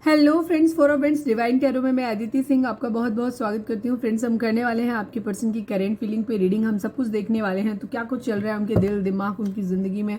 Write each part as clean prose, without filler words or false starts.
Hello friends, for friends divine tarot में मैं अदिति सिंह आपका बहुत बहुत स्वागत करती हूँ। फ्रेंड्स, हम करने वाले हैं आपके पर्सन की करेंट फीलिंग पे रीडिंग। हम सब कुछ देखने वाले हैं तो क्या कुछ चल रहा है उनके दिल दिमाग उनकी ज़िंदगी में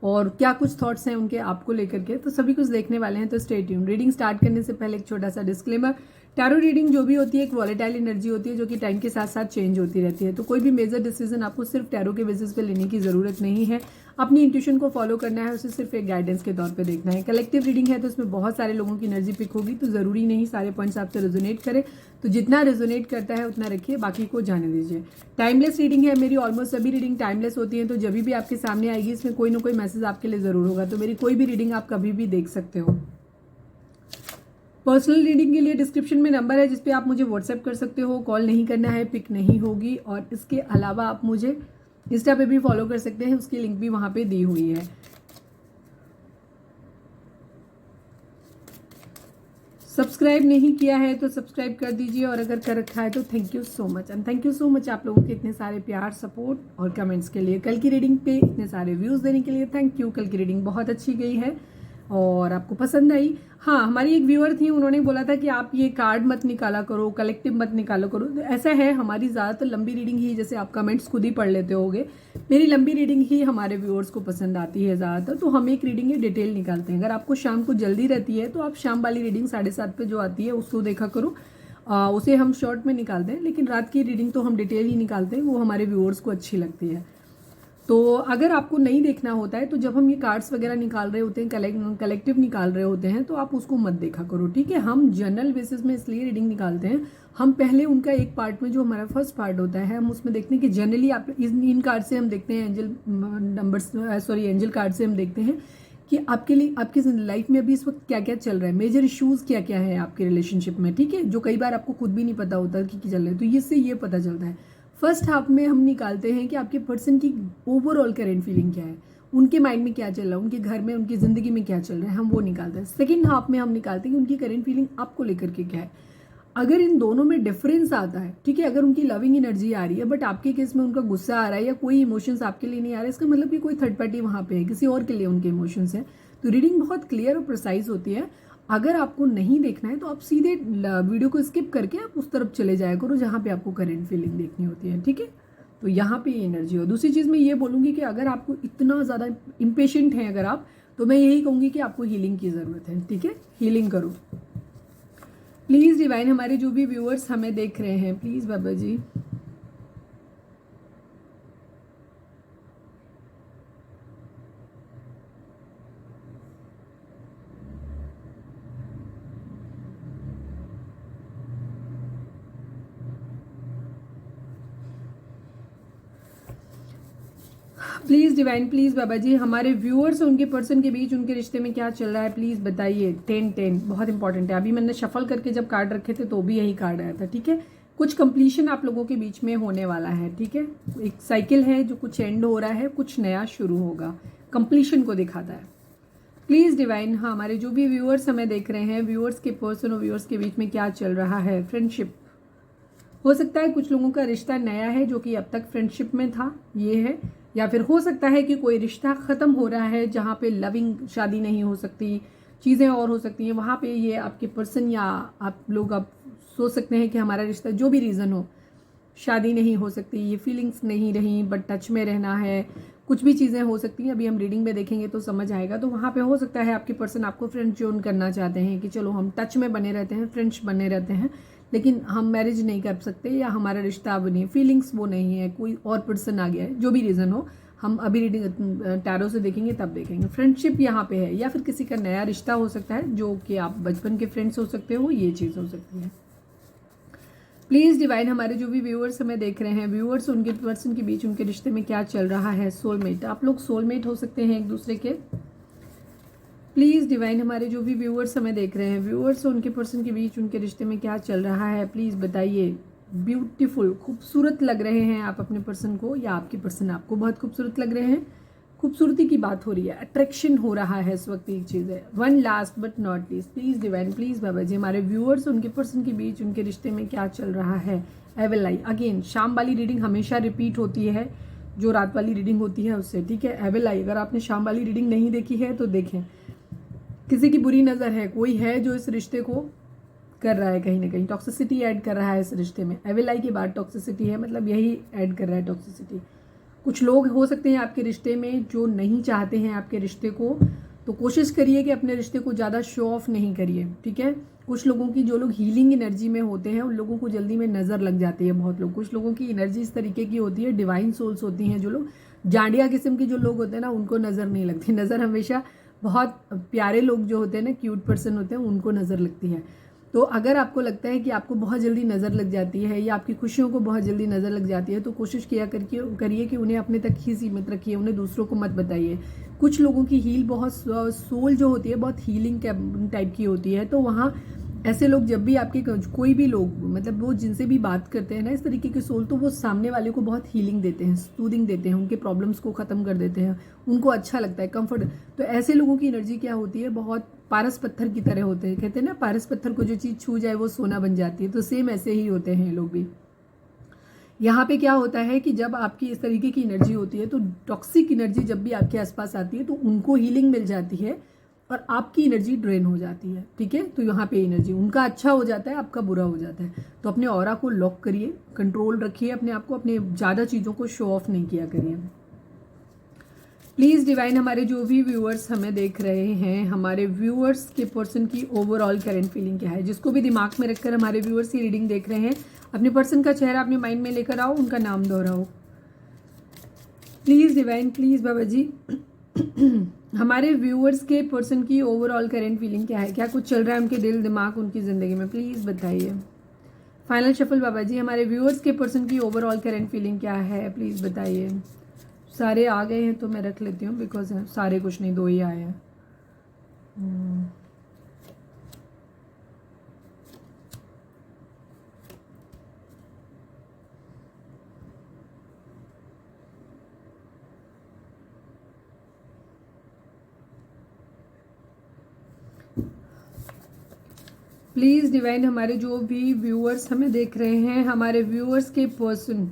और क्या कुछ थॉट्स हैं उनके आपको लेकर के, तो सभी कुछ देखने वाले हैं। तो स्टे ट्यून। रीडिंग स्टार्ट करने से पहले एक छोटा सा डिस्क्लेमर, टैरो रीडिंग जो भी होती है एक वॉलेटाइल एनर्जी होती है जो कि टाइम के साथ साथ चेंज होती रहती है। तो कोई भी मेजर डिसीजन आपको सिर्फ टैरो के बेसिस पे लेने की ज़रूरत नहीं है। अपनी इंट्यूशन को फॉलो करना है, उसे सिर्फ एक गाइडेंस के तौर पे देखना है। कलेक्टिव रीडिंग है तो उसमें बहुत सारे लोगों की एनर्जी पिक होगी, तो ज़रूरी नहीं सारे पॉइंट्स आपसे रेजोनेट करें। तो जितना रेजोनेट करता है उतना रखिए, बाकी को जाने दीजिए। टाइमलेस रीडिंग है मेरी, ऑलमोस्ट सभी रीडिंग टाइमलेस होती है। तो जब भी आपके सामने आएगी इसमें कोई ना कोई मैसेज आपके लिए ज़रूर होगा। तो मेरी कोई भी रीडिंग आप कभी भी देख सकते हो। पर्सनल रीडिंग के लिए डिस्क्रिप्शन में नंबर है जिस पे आप मुझे व्हाट्सएप कर सकते हो। कॉल नहीं करना है, पिक नहीं होगी। और इसके अलावा आप मुझे इंस्टा पे भी फॉलो कर सकते हैं, उसकी लिंक भी वहां पे दी हुई है। सब्सक्राइब नहीं किया है तो सब्सक्राइब कर दीजिए, और अगर कर रखा है तो thank you so much. And thank you so much आप लोगों के इतने सारे प्यार, सपोर्ट और कमेंट्स के लिए। कल की रीडिंग पे इतने सारे व्यूज़ देने के लिए थैंक यू। कल की रीडिंग बहुत अच्छी गई है और आपको पसंद आई। हाँ, हमारी एक व्यूअर थी, उन्होंने बोला था कि आप ये कार्ड मत निकाला करो, कलेक्टिव मत निकालो करो। तो ऐसा है, हमारी ज़्यादातर लंबी रीडिंग ही, जैसे आप कमेंट्स खुद ही पढ़ लेते होगे, मेरी लंबी रीडिंग ही हमारे व्यूअर्स को पसंद आती है ज़्यादातर। तो हम एक रीडिंग ही डिटेल निकालते हैं। अगर आपको शाम को जल्दी रहती है तो आप शाम वाली रीडिंग 7:30 पे जो आती है उसको देखा करो, उसे हम शॉर्ट में निकालते हैं। लेकिन रात की रीडिंग तो हम डिटेल ही निकालते हैं, वो हमारे व्यूअर्स को अच्छी लगती है। तो अगर आपको नहीं देखना होता है तो जब हम ये कार्ड्स वगैरह निकाल रहे होते हैं, कलेक्टिव निकाल रहे होते हैं, तो आप उसको मत देखा करो, ठीक है। हम जनरल बेसिस में इसलिए रीडिंग निकालते हैं, हम पहले उनका एक पार्ट में जो हमारा फर्स्ट पार्ट होता है हम उसमें देखते हैं कि जनरली आप इन कार्ड से हम देखते हैं, एंजल नंबर्स एंजल कार्ड से हम देखते हैं कि आपके लिए आपकी लाइफ में अभी इस वक्त क्या क्या चल रहा है, मेजर इश्यूज क्या क्या है आपके रिलेशनशिप में, ठीक है, जो कई बार आपको खुद भी नहीं पता होता कि चल रहा है। तो इससे ये पता चलता है। फर्स्ट हाफ में हम निकालते हैं कि आपके पर्सन की ओवरऑल करेंट फीलिंग क्या है, उनके माइंड में क्या चल रहा है, उनके घर में उनकी ज़िंदगी में क्या चल रहा है, हम वो निकालते हैं। सेकेंड हाफ में हम निकालते हैं कि उनकी करेंट फीलिंग आपको लेकर के क्या है। अगर इन दोनों में डिफरेंस आता है, ठीक है, अगर उनकी लविंग एनर्जी आ रही है बट आपके केस में उनका गुस्सा आ रहा है या कोई इमोशंस आपके लिए नहीं आ रहा है, इसका मतलब कि कोई थर्ड पार्टी वहाँ पे है, किसी और के लिए उनके इमोशंस हैं। तो रीडिंग बहुत क्लियर और प्रिसाइज होती है। अगर आपको नहीं देखना है तो आप सीधे वीडियो को स्किप करके आप उस तरफ चले जाया करो जहाँ पे आपको करेंट फीलिंग देखनी होती है, ठीक है। तो यहाँ पे एनर्जी हो। दूसरी चीज़ मैं ये बोलूँगी कि अगर आपको इतना ज़्यादा इम्पेशेंट हैं अगर आप, तो मैं यही कहूँगी कि आपको हीलिंग की ज़रूरत है, ठीक है, हीलिंग करो प्लीज़। डिवाइन, हमारे जो भी व्यूअर्स हमें देख रहे हैं, please Baba ji please divine, please Baba ji, हमारे व्यूअर्स और उनके पर्सन के बीच उनके रिश्ते में क्या चल रहा है प्लीज़ बताइए। 10 बहुत इंपॉर्टेंट है। अभी मैंने शफल करके जब कार्ड रखे थे तो भी यही कार्ड आया था, ठीक है। कुछ कंप्लीशन आप लोगों के बीच में होने वाला है, ठीक है। एक साइकिल है जो कुछ एंड हो रहा है, कुछ नया शुरू होगा, कंप्लीशन को दिखाता है। प्लीज़ डिवाइन, हाँ, हमारे जो भी व्यूअर्स हमें देख रहे हैं, व्यूअर्स के पर्सन और व्यूअर्स के बीच में क्या चल रहा है। फ्रेंडशिप हो सकता है, कुछ लोगों का रिश्ता नया है जो कि अब तक फ्रेंडशिप में था, ये है। या फिर हो सकता है कि कोई रिश्ता ख़त्म हो रहा है जहाँ पे लविंग शादी नहीं हो सकती, चीज़ें और हो सकती हैं वहाँ पे ये आपके पर्सन या आप लोग आप सोच सकते हैं कि हमारा रिश्ता जो भी रीज़न हो, शादी नहीं हो सकती, ये फीलिंग्स नहीं रही बट टच में रहना है, कुछ भी चीज़ें हो सकती हैं। अभी हम रीडिंग में देखेंगे तो समझ आएगा। तो वहाँ पे हो सकता है आपके पर्सन आपको फ्रेंड जोन करना चाहते हैं कि चलो हम टच में बने रहते हैं, फ्रेंड्स बने रहते हैं, लेकिन हम मैरिज नहीं कर सकते या हमारा रिश्ता अब नहीं, फीलिंग्स वो नहीं है, कोई और पर्सन आ गया है, जो भी रीज़न हो। हम अभी रीडिंग टैरो से देखेंगे तब देखेंगे। फ्रेंडशिप यहाँ पे है या फिर किसी का नया रिश्ता हो सकता है जो कि आप बचपन के फ्रेंड्स हो सकते हो, ये चीज़ हो सकती है। प्लीज़ डिवाइन, हमारे जो भी व्यूअर्स हमें देख रहे हैं, व्यूअर्स उनके पर्सन के बीच उनके रिश्ते में क्या चल रहा है। सोलमेट, आप लोग सोलमेट हो सकते हैं एक दूसरे के। प्लीज़ डिवाइन, हमारे जो भी व्यूअर्स हमें देख रहे हैं, व्यूअर्स उनके पर्सन के बीच उनके रिश्ते में क्या चल रहा है, प्लीज़ बताइए। ब्यूटीफुल, खूबसूरत लग रहे हैं आप अपने पर्सन को या आपके पर्सन आपको बहुत खूबसूरत लग रहे हैं। खूबसूरती की बात हो रही है, अट्रैक्शन हो रहा है इस वक्त, एक चीज़ है। One last but not least, please divine, please Baba ji, हमारे व्यूअर्स उनके पर्सन के बीच उनके रिश्ते में क्या चल रहा है। एवल आई, अगेन शाम वाली रीडिंग हमेशा रिपीट होती है जो रात वाली रीडिंग होती है उससे, ठीक है। एवल आई, अगर आपने शाम वाली रीडिंग नहीं देखी है तो देखें। किसी की बुरी नज़र है, कोई है जो इस रिश्ते को कर रहा है, कहीं ना कहीं टॉक्सिसिटी ऐड कर रहा है इस रिश्ते में। एविल आई के बाद टॉक्सिसिटी है, मतलब यही ऐड कर रहा है टॉक्सिसिटी। कुछ लोग हो सकते हैं आपके रिश्ते में जो नहीं चाहते हैं आपके रिश्ते को, तो कोशिश करिए कि अपने रिश्ते को ज़्यादा शो ऑफ नहीं करिए, ठीक है। कुछ लोगों की, जो लोग हीलिंग एनर्जी में होते हैं, उन लोगों को जल्दी में नज़र लग जाती है बहुत लोग। कुछ लोगों की एनर्जी इस तरीके की होती है, डिवाइन सोल्स होती हैं, जो लोग जांडिया किस्म के जो लोग होते हैं ना, उनको नज़र नहीं लगती। नज़र हमेशा बहुत प्यारे लोग जो होते हैं ना, क्यूट पर्सन होते हैं, उनको नज़र लगती है। तो अगर आपको लगता है कि आपको बहुत जल्दी नज़र लग जाती है या आपकी खुशियों को बहुत जल्दी नज़र लग जाती है, तो कोशिश करिए कि उन्हें अपने तक ही सीमित रखिए, उन्हें दूसरों को मत बताइए। कुछ लोगों की हील बहुत, सोल जो होती है बहुत हीलिंग टाइप की होती है, तो वहाँ ऐसे लोग जब भी आपके कोई भी लोग, मतलब वो जिनसे भी बात करते हैं ना इस तरीके के सोल, तो वो सामने वाले को बहुत हीलिंग देते हैं, सूदिंग देते हैं, उनके प्रॉब्लम्स को ख़त्म कर देते हैं, उनको अच्छा लगता है, कंफर्ट। तो ऐसे लोगों की एनर्जी क्या होती है, बहुत पारस पत्थर की तरह होते हैं। कहते हैं ना, पारस पत्थर को जो चीज़ छू जाए वो सोना बन जाती है, तो सेम ऐसे ही होते हैं ये लोग भी। यहाँ पे क्या होता है कि जब आपकी इस तरीके की एनर्जी होती है, तो टॉक्सिक एनर्जी जब भी आपके आसपास आती है, तो उनको हीलिंग मिल जाती है और आपकी एनर्जी ड्रेन हो जाती है, ठीक है। तो यहाँ पे एनर्जी उनका अच्छा हो जाता है, आपका बुरा हो जाता है। तो अपने ऑरा को लॉक करिए, कंट्रोल रखिए अपने आप को, अपने ज़्यादा चीज़ों को शो ऑफ नहीं किया करिए। प्लीज़ डिवाइन, हमारे जो भी व्यूअर्स हमें देख रहे हैं, हमारे व्यूअर्स के पर्सन की ओवरऑल करंट फीलिंग क्या है। जिसको भी दिमाग में रखकर हमारे व्यूअर्स की रीडिंग देख रहे हैं, अपने पर्सन का चेहरा अपने माइंड में लेकर आओ, उनका नाम दोहराओ। Please divine, please Baba ji, हमारे व्यूअर्स के पर्सन की ओवरऑल करंट फीलिंग क्या है, क्या कुछ चल रहा है उनके दिल दिमाग उनकी ज़िंदगी में, प्लीज़ बताइए। फाइनल शफल बाबा जी, हमारे व्यूअर्स के पर्सन की ओवरऑल करंट फीलिंग क्या है, प्लीज़ बताइए। सारे आ गए हैं तो मैं रख लेती हूँ, बिकॉज सारे कुछ नहीं, 2 ही आए हैं। प्लीज़ डिवाइन, हमारे जो भी व्यूअर्स हमें देख रहे हैं, हमारे व्यूअर्स के पर्सन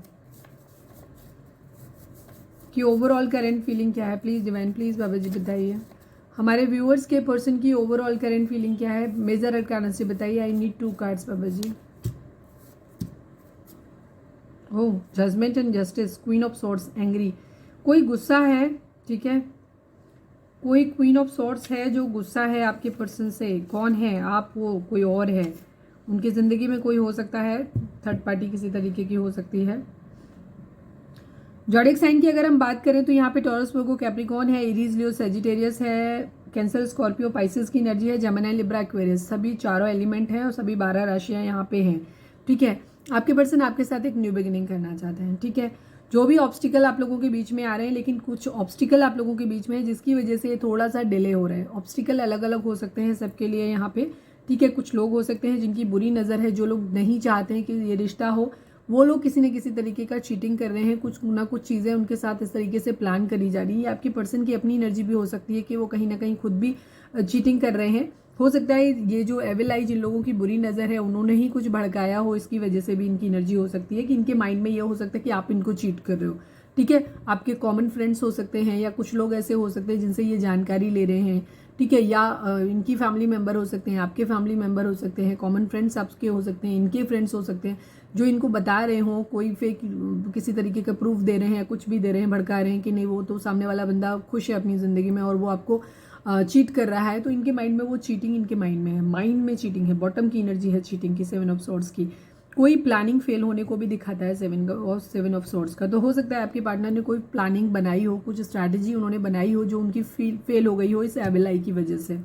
की ओवरऑल करंट फीलिंग क्या है, प्लीज़ डिवाइन, प्लीज़ बाबा जी बताइए। हमारे व्यूअर्स के पर्सन की ओवरऑल करंट फीलिंग क्या है, मेजर अरकाना से बताइए। आई नीड 2 कार्ड्स बाबा जी। Oh, judgment and justice, queen of swords, angry, कोई गुस्सा है, ठीक है। कोई क्वीन ऑफ सॉर्ड्स है जो गुस्सा है आपके पर्सन से। कौन है आप, वो कोई और है, उनकी ज़िंदगी में कोई हो सकता है, थर्ड पार्टी किसी तरीके की हो सकती है। ज़ोडिएक साइन की अगर हम बात करें तो यहाँ पे टॉरस, वर्गो, कैप्रिकॉर्न है, एरीज, लियो, सजिटेरियस है, कैंसर, स्कॉर्पियो, पाइसेस की एनर्जी है, जेमिनी, लिब्रा, एक्वेरियस, सभी चारों एलिमेंट हैं और सभी 12 राशियाँ यहाँ पे हैं, ठीक है। आपके पर्सन आपके साथ एक न्यू बिगिनिंग करना चाहते हैं, ठीक है। जो भी ऑब्स्टिकल आप लोगों के बीच में आ रहे हैं, लेकिन कुछ ऑब्स्टिकल आप लोगों के बीच में है जिसकी वजह से थोड़ा सा डिले हो रहा है। ऑब्स्टिकल अलग अलग हो सकते हैं सबके लिए यहाँ पे, ठीक है। कुछ लोग हो सकते हैं जिनकी बुरी नज़र है, जो लोग नहीं चाहते हैं कि ये रिश्ता हो, वो लोग किसी न किसी तरीके का चीटिंग कर रहे हैं, कुछ ना कुछ चीज़ें उनके साथ इस तरीके से प्लान करी जा रही है। आपकी पर्सन की अपनी एनर्जी भी हो सकती है कि वो कहीं ना कहीं खुद भी चीटिंग कर रहे हैं। हो सकता है ये जो एविल आई, जिन लोगों की बुरी नज़र है, उन्होंने ही कुछ भड़काया हो, इसकी वजह से भी इनकी एनर्जी हो सकती है कि इनके माइंड में ये हो सकता है कि आप इनको चीट कर रहे हो, ठीक है। आपके कॉमन फ्रेंड्स हो सकते हैं या कुछ लोग ऐसे हो सकते हैं जिनसे ये जानकारी ले रहे हैं, ठीक है। या इनकी फैमिली मेंबर हो सकते हैं, आपके फैमिली मेंबर हो सकते हैं, कॉमन फ्रेंड्स आपके हो सकते हैं, इनके फ्रेंड्स हो सकते हैं, जो इनको बता रहे हों, कोई फेक किसी तरीके का प्रूफ दे रहे हैं या कुछ भी दे रहे हैं, भड़का रहे हैं कि नहीं वो तो सामने वाला बंदा खुश है अपनी ज़िंदगी में और वो आपको चीट कर रहा है। तो इनके माइंड में वो चीटिंग, इनके माइंड में है, माइंड में चीटिंग है, बॉटम की एनर्जी है चीटिंग की, 7 ऑफ सॉर्ड्स की। कोई प्लानिंग फेल होने को भी दिखाता है 7 ऑफ सॉर्ड्स का। तो हो सकता है आपके पार्टनर ने कोई प्लानिंग बनाई हो, कुछ स्ट्रैटेजी उन्होंने बनाई हो जो उनकी फेल हो गई हो इस एविल आई की वजह से।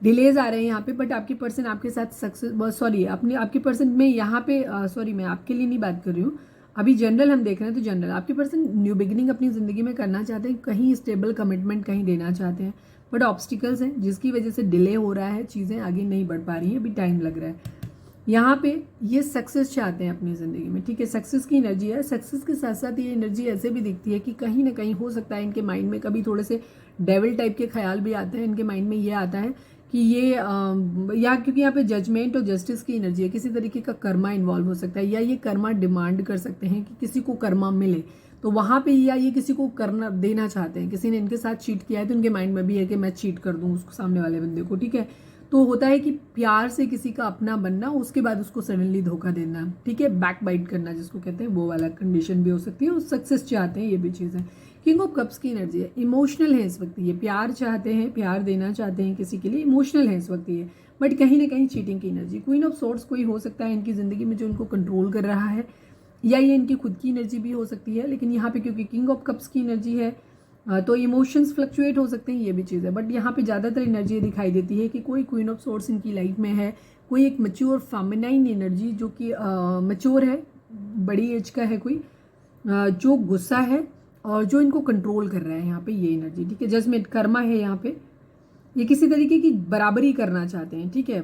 डिलेज आ रहे हैं यहाँ पे, बट आपकी पर्सन आपके साथ सक्सेस, सॉरी अपने आपके पर्सन में यहाँ पे, सॉरी मैं आपके लिए नहीं बात कर रही हूँ, अभी जनरल हम देख रहे हैं। तो जनरल आपके पर्सन न्यू बिगिनिंग अपनी ज़िंदगी में करना चाहते हैं, कहीं स्टेबल कमिटमेंट कहीं देना चाहते हैं, बट ऑब्स्टिकल्स हैं जिसकी वजह से डिले हो रहा है, चीज़ें आगे नहीं बढ़ पा रही हैं, अभी टाइम लग रहा है। यहाँ पे ये सक्सेस चाहते हैं अपनी ज़िंदगी में, ठीक है। सक्सेस की एनर्जी है, सक्सेस के साथ साथ ये एनर्जी ऐसे भी दिखती है कि कहीं ना कहीं हो सकता है इनके माइंड में कभी थोड़े से डेविल टाइप के ख्याल भी आते हैं। इनके माइंड में ये आता है कि ये या क्योंकि यहाँ पे जजमेंट और जस्टिस की एनर्जी है, किसी तरीके का कर्मा इन्वॉल्व हो सकता है, या ये कर्मा डिमांड कर सकते हैं कि किसी को कर्मा मिले। तो वहाँ पे या ये किसी को करना देना चाहते हैं, किसी ने इनके साथ चीट किया है तो इनके माइंड में भी है कि मैं चीट कर दूँ उसको, सामने वाले बंदे को, ठीक है। तो होता है कि प्यार से किसी का अपना बनना, उसके बाद उसको सडनली धोखा देना, ठीक है, बैक बाइट करना जिसको कहते हैं, वो वाला कंडीशन भी हो सकती है। और सक्सेस चाहते हैं, ये भी चीज़ है। किंग ऑफ कप्स की एनर्जी है, इमोशनल है इस वक्त ये, प्यार चाहते हैं, प्यार देना चाहते हैं किसी के लिए, इमोशनल है इस वक्त ये, बट कहीं ना कहीं चीटिंग की एनर्जी। क्वीन ऑफ सोर्ड्स कोई हो सकता है इनकी ज़िंदगी में जो इनको कंट्रोल कर रहा है, या ये इनकी खुद की एनर्जी भी हो सकती है। लेकिन यहाँ पे क्योंकि किंग ऑफ कप्स की एनर्जी है तो इमोशंस फ्लक्चुएट हो सकते हैं, ये भी चीज़ है। बट यहाँ पे ज़्यादातर एनर्जी दिखाई देती है कि कोई क्वीन ऑफ सोर्ड्स इनकी लाइफ में है, कोई एक मैच्योर फेमिनाइन एनर्जी जो कि मैच्योर है, बड़ी एज का है कोई, जो गुस्सा है और जो इनको कंट्रोल कर रहा है यहाँ पे, ये एनर्जी, ठीक है। जजमेंट, कर्मा है यहाँ पे, ये किसी तरीके की बराबरी करना चाहते हैं, ठीक है।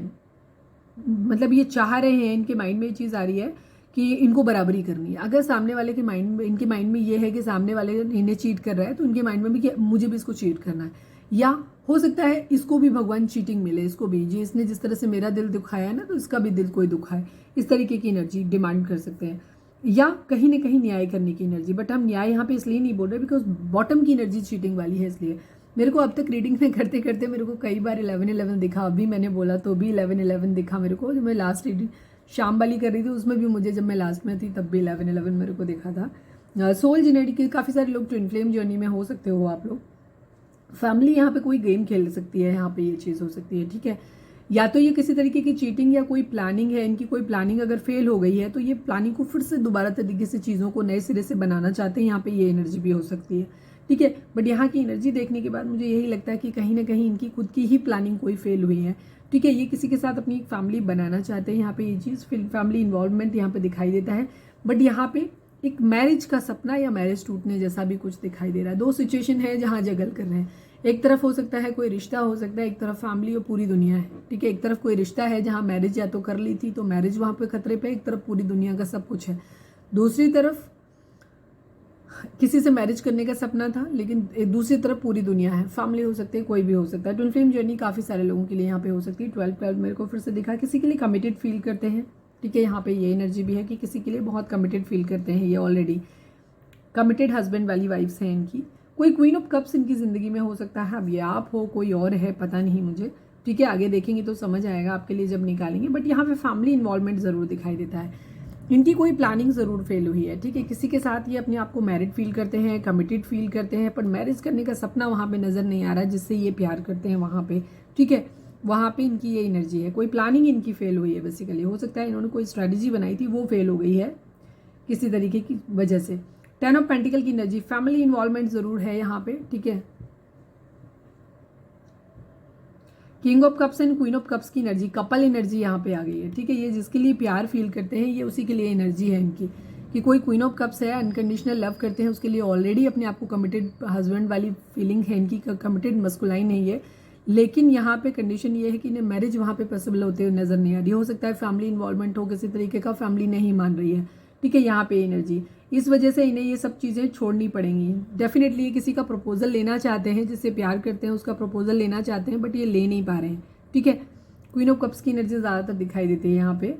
मतलब ये चाह रहे हैं, इनके माइंड में ये चीज़ आ रही है कि इनको बराबरी करनी है। अगर सामने वाले के माइंड में, इनके माइंड में ये है कि सामने वाले इन्हें चीट कर रहा है, तो इनके माइंड में भी कि मुझे भी इसको चीट करना है। या हो सकता है इसको भी भगवान चीटिंग मिले, इसको भी, जी इसने जिस तरह से मेरा दिल दुखाया है ना, तो इसका भी दिल कोई दुखाए, इस तरीके की एनर्जी डिमांड कर सकते हैं। या कहीं ना कहीं न्याय करने की एनर्जी, बट हम न्याय यहाँ पे इसलिए नहीं बोल रहे बिकॉज बॉटम की एनर्जी चीटिंग वाली है। इसलिए मेरे को अब तक रीडिंग में करते करते मेरे को कई बार 11-11 दिखा, अभी मैंने बोला तो भी 11-11 दिखा मेरे को। जो मैं लास्ट रीडिंग शाम वाली कर रही थी उसमें भी मुझे, जब मैं लास्ट में थी तब भी 11-11 मेरे को दिखा था। सोल जेनेटिक के काफ़ी सारे लोग ट्विन फ्लेम जर्नी में हो सकते हो आप लोग। फैमिली यहाँ पे कोई गेम खेल सकती है, यहाँ पे ये चीज़ हो सकती है, ठीक है। या तो ये किसी तरीके की चीटिंग या कोई प्लानिंग है, इनकी कोई प्लानिंग अगर फेल हो गई है तो ये प्लानिंग को फिर से दोबारा तरीके से चीज़ों को नए सिरे से बनाना चाहते हैं, यहाँ पे ये एनर्जी भी हो सकती है, ठीक है। बट यहाँ की एनर्जी देखने के बाद मुझे यही लगता है कि कहीं ना कहीं इनकी खुद की ही प्लानिंग कोई फेल हुई है, ठीक है। ये किसी के साथ अपनी एक फैमिली बनाना चाहते हैं, यहाँ पे ये चीज़ फैमिली इन्वॉल्वमेंट यहाँ पे दिखाई देता है। बट यहाँ पे एक मैरिज का सपना या मैरिज टूटने जैसा भी कुछ दिखाई दे रहा है। दो सिचुएशन है जहाँ जगल कर रहे हैं। एक तरफ हो सकता है कोई रिश्ता हो सकता है, एक तरफ फैमिली और पूरी दुनिया है, ठीक है। एक तरफ कोई रिश्ता है जहाँ मैरिज या तो कर ली थी तो मैरिज वहाँ पे खतरे पे, एक तरफ पूरी दुनिया का सब कुछ है। दूसरी तरफ किसी से मैरिज करने का सपना था, लेकिन दूसरी तरफ पूरी दुनिया है, फैमिली हो सकती है, कोई भी हो सकता है। ट्विन फ्लेम जर्नी काफ़ी सारे लोगों के लिए यहाँ पे हो सकती है। 12 मेरे को फिर से दिखा, किसी के लिए कमिटेड फील करते हैं, ठीक है। यहाँ पे ये एनर्जी भी है कि किसी के लिए बहुत कमिटेड फील करते हैं, ये ऑलरेडी कमिटेड हस्बैंड वाली वाइफ्स हैं इनकी। कोई क्वीन ऑफ कप्स इनकी ज़िंदगी में हो सकता है, अब ये आप हो कोई और है पता नहीं मुझे, ठीक है। आगे देखेंगे तो समझ आएगा आपके लिए जब निकालेंगे। बट यहाँ पे फैमिली इन्वॉल्वमेंट ज़रूर दिखाई देता है, इनकी कोई प्लानिंग ज़रूर फेल हुई है, ठीक है। किसी के साथ ये अपने आप को मैरिड फील करते हैं, कमिटेड फील करते हैं, पर मैरिज करने का सपना वहाँ पे नज़र नहीं आ रहा है जिससे ये प्यार करते हैं वहाँ पे, ठीक है। वहाँ पे इनकी ये एनर्जी है, कोई प्लानिंग इनकी फेल हुई है बेसिकली। हो सकता है इन्होंने कोई स्ट्रैटेजी बनाई थी वो फेल हो गई है किसी तरीके की वजह से। 10 ऑफ पेंटिकल की एनर्जी, फैमिली इन्वॉल्वमेंट ज़रूर है यहाँ पे, ठीक है। King of cups and queen of cups की एनर्जी, कपल एनर्जी यहाँ पे आ गई है, ठीक है। ये जिसके लिए प्यार फील करते हैं ये उसी के लिए एनर्जी है इनकी, कि कोई क्वीन ऑफ कप्स है, अनकंडीशनल लव करते हैं, उसके लिए ऑलरेडी अपने आप को कमिटेड हस्बैंड वाली फीलिंग है इनकी, कमिटेड मस्कुलाइन है ये। लेकिन यहाँ पे कंडीशन ये है कि इन्हें मैरिज वहाँ पे पॉसिबल होते हुए नजर नहीं आ रही। हो सकता है फैमिली इन्वॉल्वमेंट हो किसी तरीके का, फैमिली नहीं मान रही है, ठीक है। यहाँ पे एनर्जी, इस वजह से इन्हें ये सब चीज़ें छोड़नी पड़ेंगी। डेफिनेटली ये किसी का प्रपोजल लेना चाहते हैं, जिससे प्यार करते हैं उसका प्रपोजल लेना चाहते हैं, बट ये ले नहीं पा रहे हैं, ठीक है। क्वीन ऑफ कप्स की एनर्जी ज़्यादातर दिखाई देती है यहाँ पे।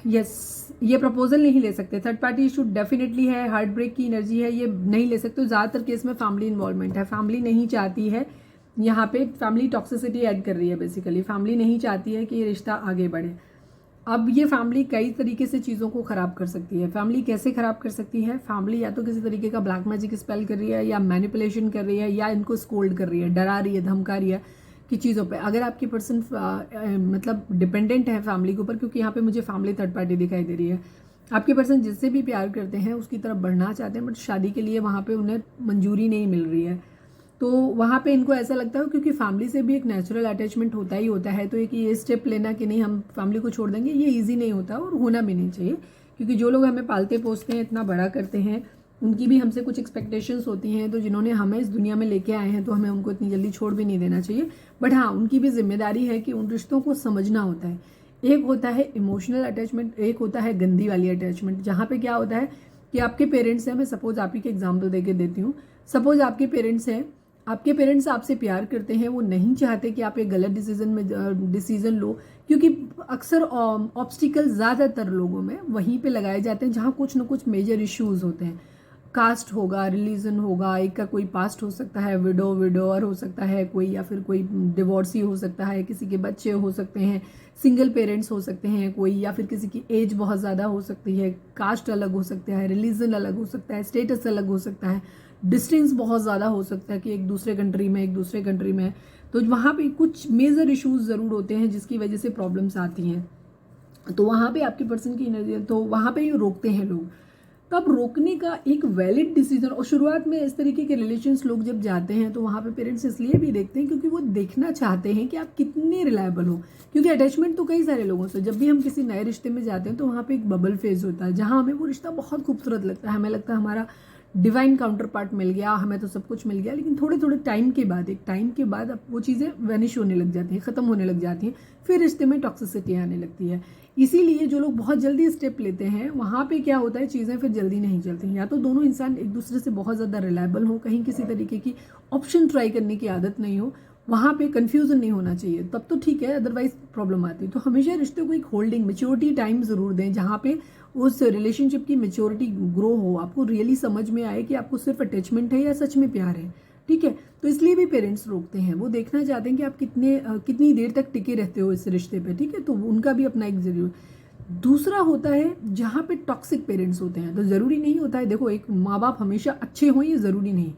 यस, ये प्रपोजल नहीं ले सकते, थर्ड पार्टी इशू डेफिनेटली है, हार्ट ब्रेक की एनर्जी है, ये नहीं ले सकते। ज़्यादातर केस में फैमिली इन्वॉल्वमेंट है, फैमिली नहीं चाहती है, यहाँ पे फैमिली टॉक्सिसिटी ऐड कर रही है बेसिकली। फैमिली नहीं चाहती है कि ये रिश्ता आगे बढ़े। अब ये फैमिली कई तरीके से चीज़ों को ख़राब कर सकती है। फैमिली कैसे ख़राब कर सकती है? फैमिली या तो किसी तरीके का ब्लैक मैजिक स्पेल कर रही है, या मैनिपुलेशन कर रही है, या इनको स्कोल्ड कर रही है, डरा रही है, धमका रही है कि चीज़ों पे। अगर आपकी पर्सन मतलब डिपेंडेंट है फैमिली के ऊपर, क्योंकि यहाँ पे मुझे फैमिली थर्ड पार्टी दिखाई दे रही है, आपके पर्सन जिससे भी प्यार करते हैं उसकी तरफ बढ़ना चाहते हैं, बट शादी के लिए वहाँ पे उन्हें मंजूरी नहीं मिल रही है, तो वहाँ पे इनको ऐसा लगता है, क्योंकि फैमिली से भी एक नेचुरल अटैचमेंट होता ही होता है, तो एक ये स्टेप लेना कि नहीं हम फैमिली को छोड़ देंगे, ये ईजी नहीं होता और होना भी नहीं चाहिए। क्योंकि जो लोग हमें पालते पोसते हैं, इतना बड़ा करते हैं, उनकी भी हमसे कुछ एक्सपेक्टेशंस होती हैं, तो जिन्होंने हमें इस दुनिया में लेके आए हैं तो हमें उनको इतनी जल्दी छोड़ भी नहीं देना चाहिए। बट हाँ, उनकी भी जिम्मेदारी है कि उन रिश्तों को समझना होता है। एक होता है इमोशनल अटैचमेंट, एक होता है गंदी वाली अटैचमेंट, जहाँ पे क्या होता है कि आपके पेरेंट्स हैं, मैं सपोज आप ही के एग्जाम्पल दे के देती हूँ, सपोज आपके पेरेंट्स हैं, आपके पेरेंट्स आपसे प्यार करते हैं, वो नहीं चाहते कि आप एक गलत डिसीजन लो, क्योंकि अक्सर ऑब्स्टिकल ज़्यादातर लोगों में वहीं पे लगाए जाते हैं जहाँ कुछ ना कुछ मेजर इश्यूज होते हैं। कास्ट होगा, रिलीजन होगा, एक का कोई पास्ट हो सकता है, विडोअर हो सकता है कोई, या फिर कोई डिवोर्सी हो सकता है, किसी के बच्चे हो सकते हैं, सिंगल पेरेंट्स हो सकते हैं कोई, या फिर किसी की एज बहुत ज़्यादा हो सकती है, कास्ट अलग हो सकता है, रिलीजन अलग हो सकता है, स्टेटस अलग हो सकता है, डिस्टेंस बहुत ज़्यादा हो सकता है कि एक दूसरे कंट्री में एक दूसरे कंट्री में, तो वहाँ पे कुछ मेजर इश्यूज ज़रूर होते हैं जिसकी वजह से प्रॉब्लम्स आती हैं। तो वहाँ पे आपके पर्सन की एनर्जी, तो वहाँ पे रोकते हैं लोग। तो अब रोकने का एक वैलिड डिसीजन, और शुरुआत में इस तरीके के रिलेशंस लोग जब जाते हैं तो वहाँ पे पेरेंट्स इसलिए भी देखते हैं क्योंकि वो देखना चाहते हैं कि आप कितने रिलायबल हो, क्योंकि अटैचमेंट तो कई सारे लोगों से, जब भी हम किसी नए रिश्ते में जाते हैं तो वहाँ पे एक बबल फेज होता है जहाँ हमें वो रिश्ता बहुत खूबसूरत लगता है, हमें लगता है हमारा डिवाइन काउंटर पार्ट मिल गया, हमें तो सब कुछ मिल गया, लेकिन थोड़े थोड़े टाइम के बाद, एक टाइम के बाद अब वो चीज़ें वैनिश होने लग जाती हैं, ख़त्म होने लग जाती हैं, फिर रिश्ते में टॉक्सिसिटी आने लगती है। इसीलिए जो लोग बहुत जल्दी स्टेप लेते हैं वहाँ पे क्या होता है, चीज़ें फिर जल्दी नहीं चलती हैं। या तो दोनों इंसान एक दूसरे से बहुत ज़्यादा रिलायबल हो, कहीं किसी तरीके की ऑप्शन ट्राई करने की आदत नहीं हो, वहाँ पे कन्फ्यूजन नहीं होना चाहिए, तब तो ठीक है, अदरवाइज प्रॉब्लम आती है। तो हमेशा रिश्ते को एक होल्डिंग मैच्योरिटी टाइम ज़रूर दें, जहाँ पे उस रिलेशनशिप की मैच्योरिटी ग्रो हो, आपको रियली समझ में आए कि आपको सिर्फ अटैचमेंट है या सच में प्यार है। ठीक है, तो इसलिए भी पेरेंट्स रोकते हैं, वो देखना चाहते हैं कि आप कितनी देर तक टिके रहते हो इस रिश्ते पे। ठीक है, तो उनका भी अपना एक जरूर। दूसरा होता है जहाँ पे टॉक्सिक पेरेंट्स होते हैं, तो ज़रूरी नहीं होता है, देखो एक माँ बाप हमेशा अच्छे हों ये ज़रूरी नहीं,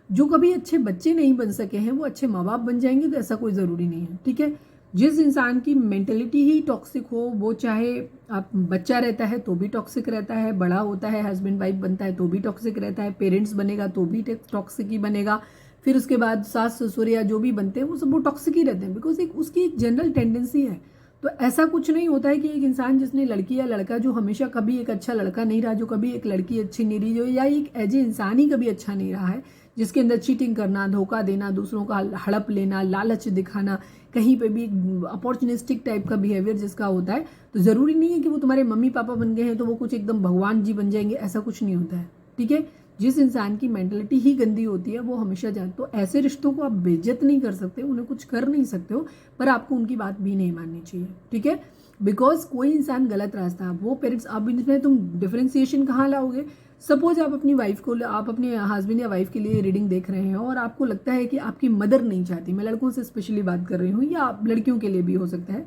जो कभी अच्छे बच्चे नहीं बन सके हैं वो अच्छे माँ बाप बन जाएंगे, तो ऐसा कोई ज़रूरी नहीं है। ठीक है, जिस इंसान की मेंटेलिटी ही टॉक्सिक हो, वो चाहे आप बच्चा रहता है तो भी टॉक्सिक रहता है, बड़ा होता है हस्बैंड वाइफ बनता है तो भी टॉक्सिक रहता है, पेरेंट्स बनेगा तो भी टॉक्सिक ही बनेगा, फिर उसके बाद सास ससुर या जो भी बनते हैं वो सब वो टॉक्सिक ही रहते हैं, बिकॉज एक उसकी एक जनरल टेंडेंसी है। तो ऐसा कुछ नहीं होता है कि एक इंसान जिसने लड़की या लड़का जो हमेशा कभी एक अच्छा लड़का नहीं रहा, जो कभी एक लड़की अच्छी नहीं रही, जो या एक एज ए इंसान ही कभी अच्छा नहीं रहा है, जिसके अंदर चीटिंग करना, धोखा देना, दूसरों का हड़प लेना, लालच दिखाना, कहीं पे भी एक अपॉर्चुनिस्टिक टाइप का बिहेवियर जिसका होता है, तो ज़रूरी नहीं है कि वो तुम्हारे मम्मी पापा बन गए हैं तो वो कुछ एकदम भगवान जी बन जाएंगे, ऐसा कुछ नहीं होता है। ठीक है, जिस इंसान की मेंटलिटी ही गंदी होती है वो हमेशा तो ऐसे रिश्तों को आप बेइज्जत नहीं कर सकते, उन्हें कुछ कर नहीं सकते हो, पर आपको उनकी बात भी नहीं माननी चाहिए। ठीक है, बिकॉज कोई इंसान गलत रास्ता, वो पेरेंट्स, अब इसमें तुम डिफरेंशिएशन कहाँ लाओगे। सपोज आप अपनी वाइफ को, आप अपने हस्बैंड या वाइफ के लिए रीडिंग देख रहे हैं और आपको लगता है कि आपकी मदर नहीं चाहती, मैं लड़कों से स्पेशली बात कर रही हूँ या लड़कियों के लिए भी हो सकता है,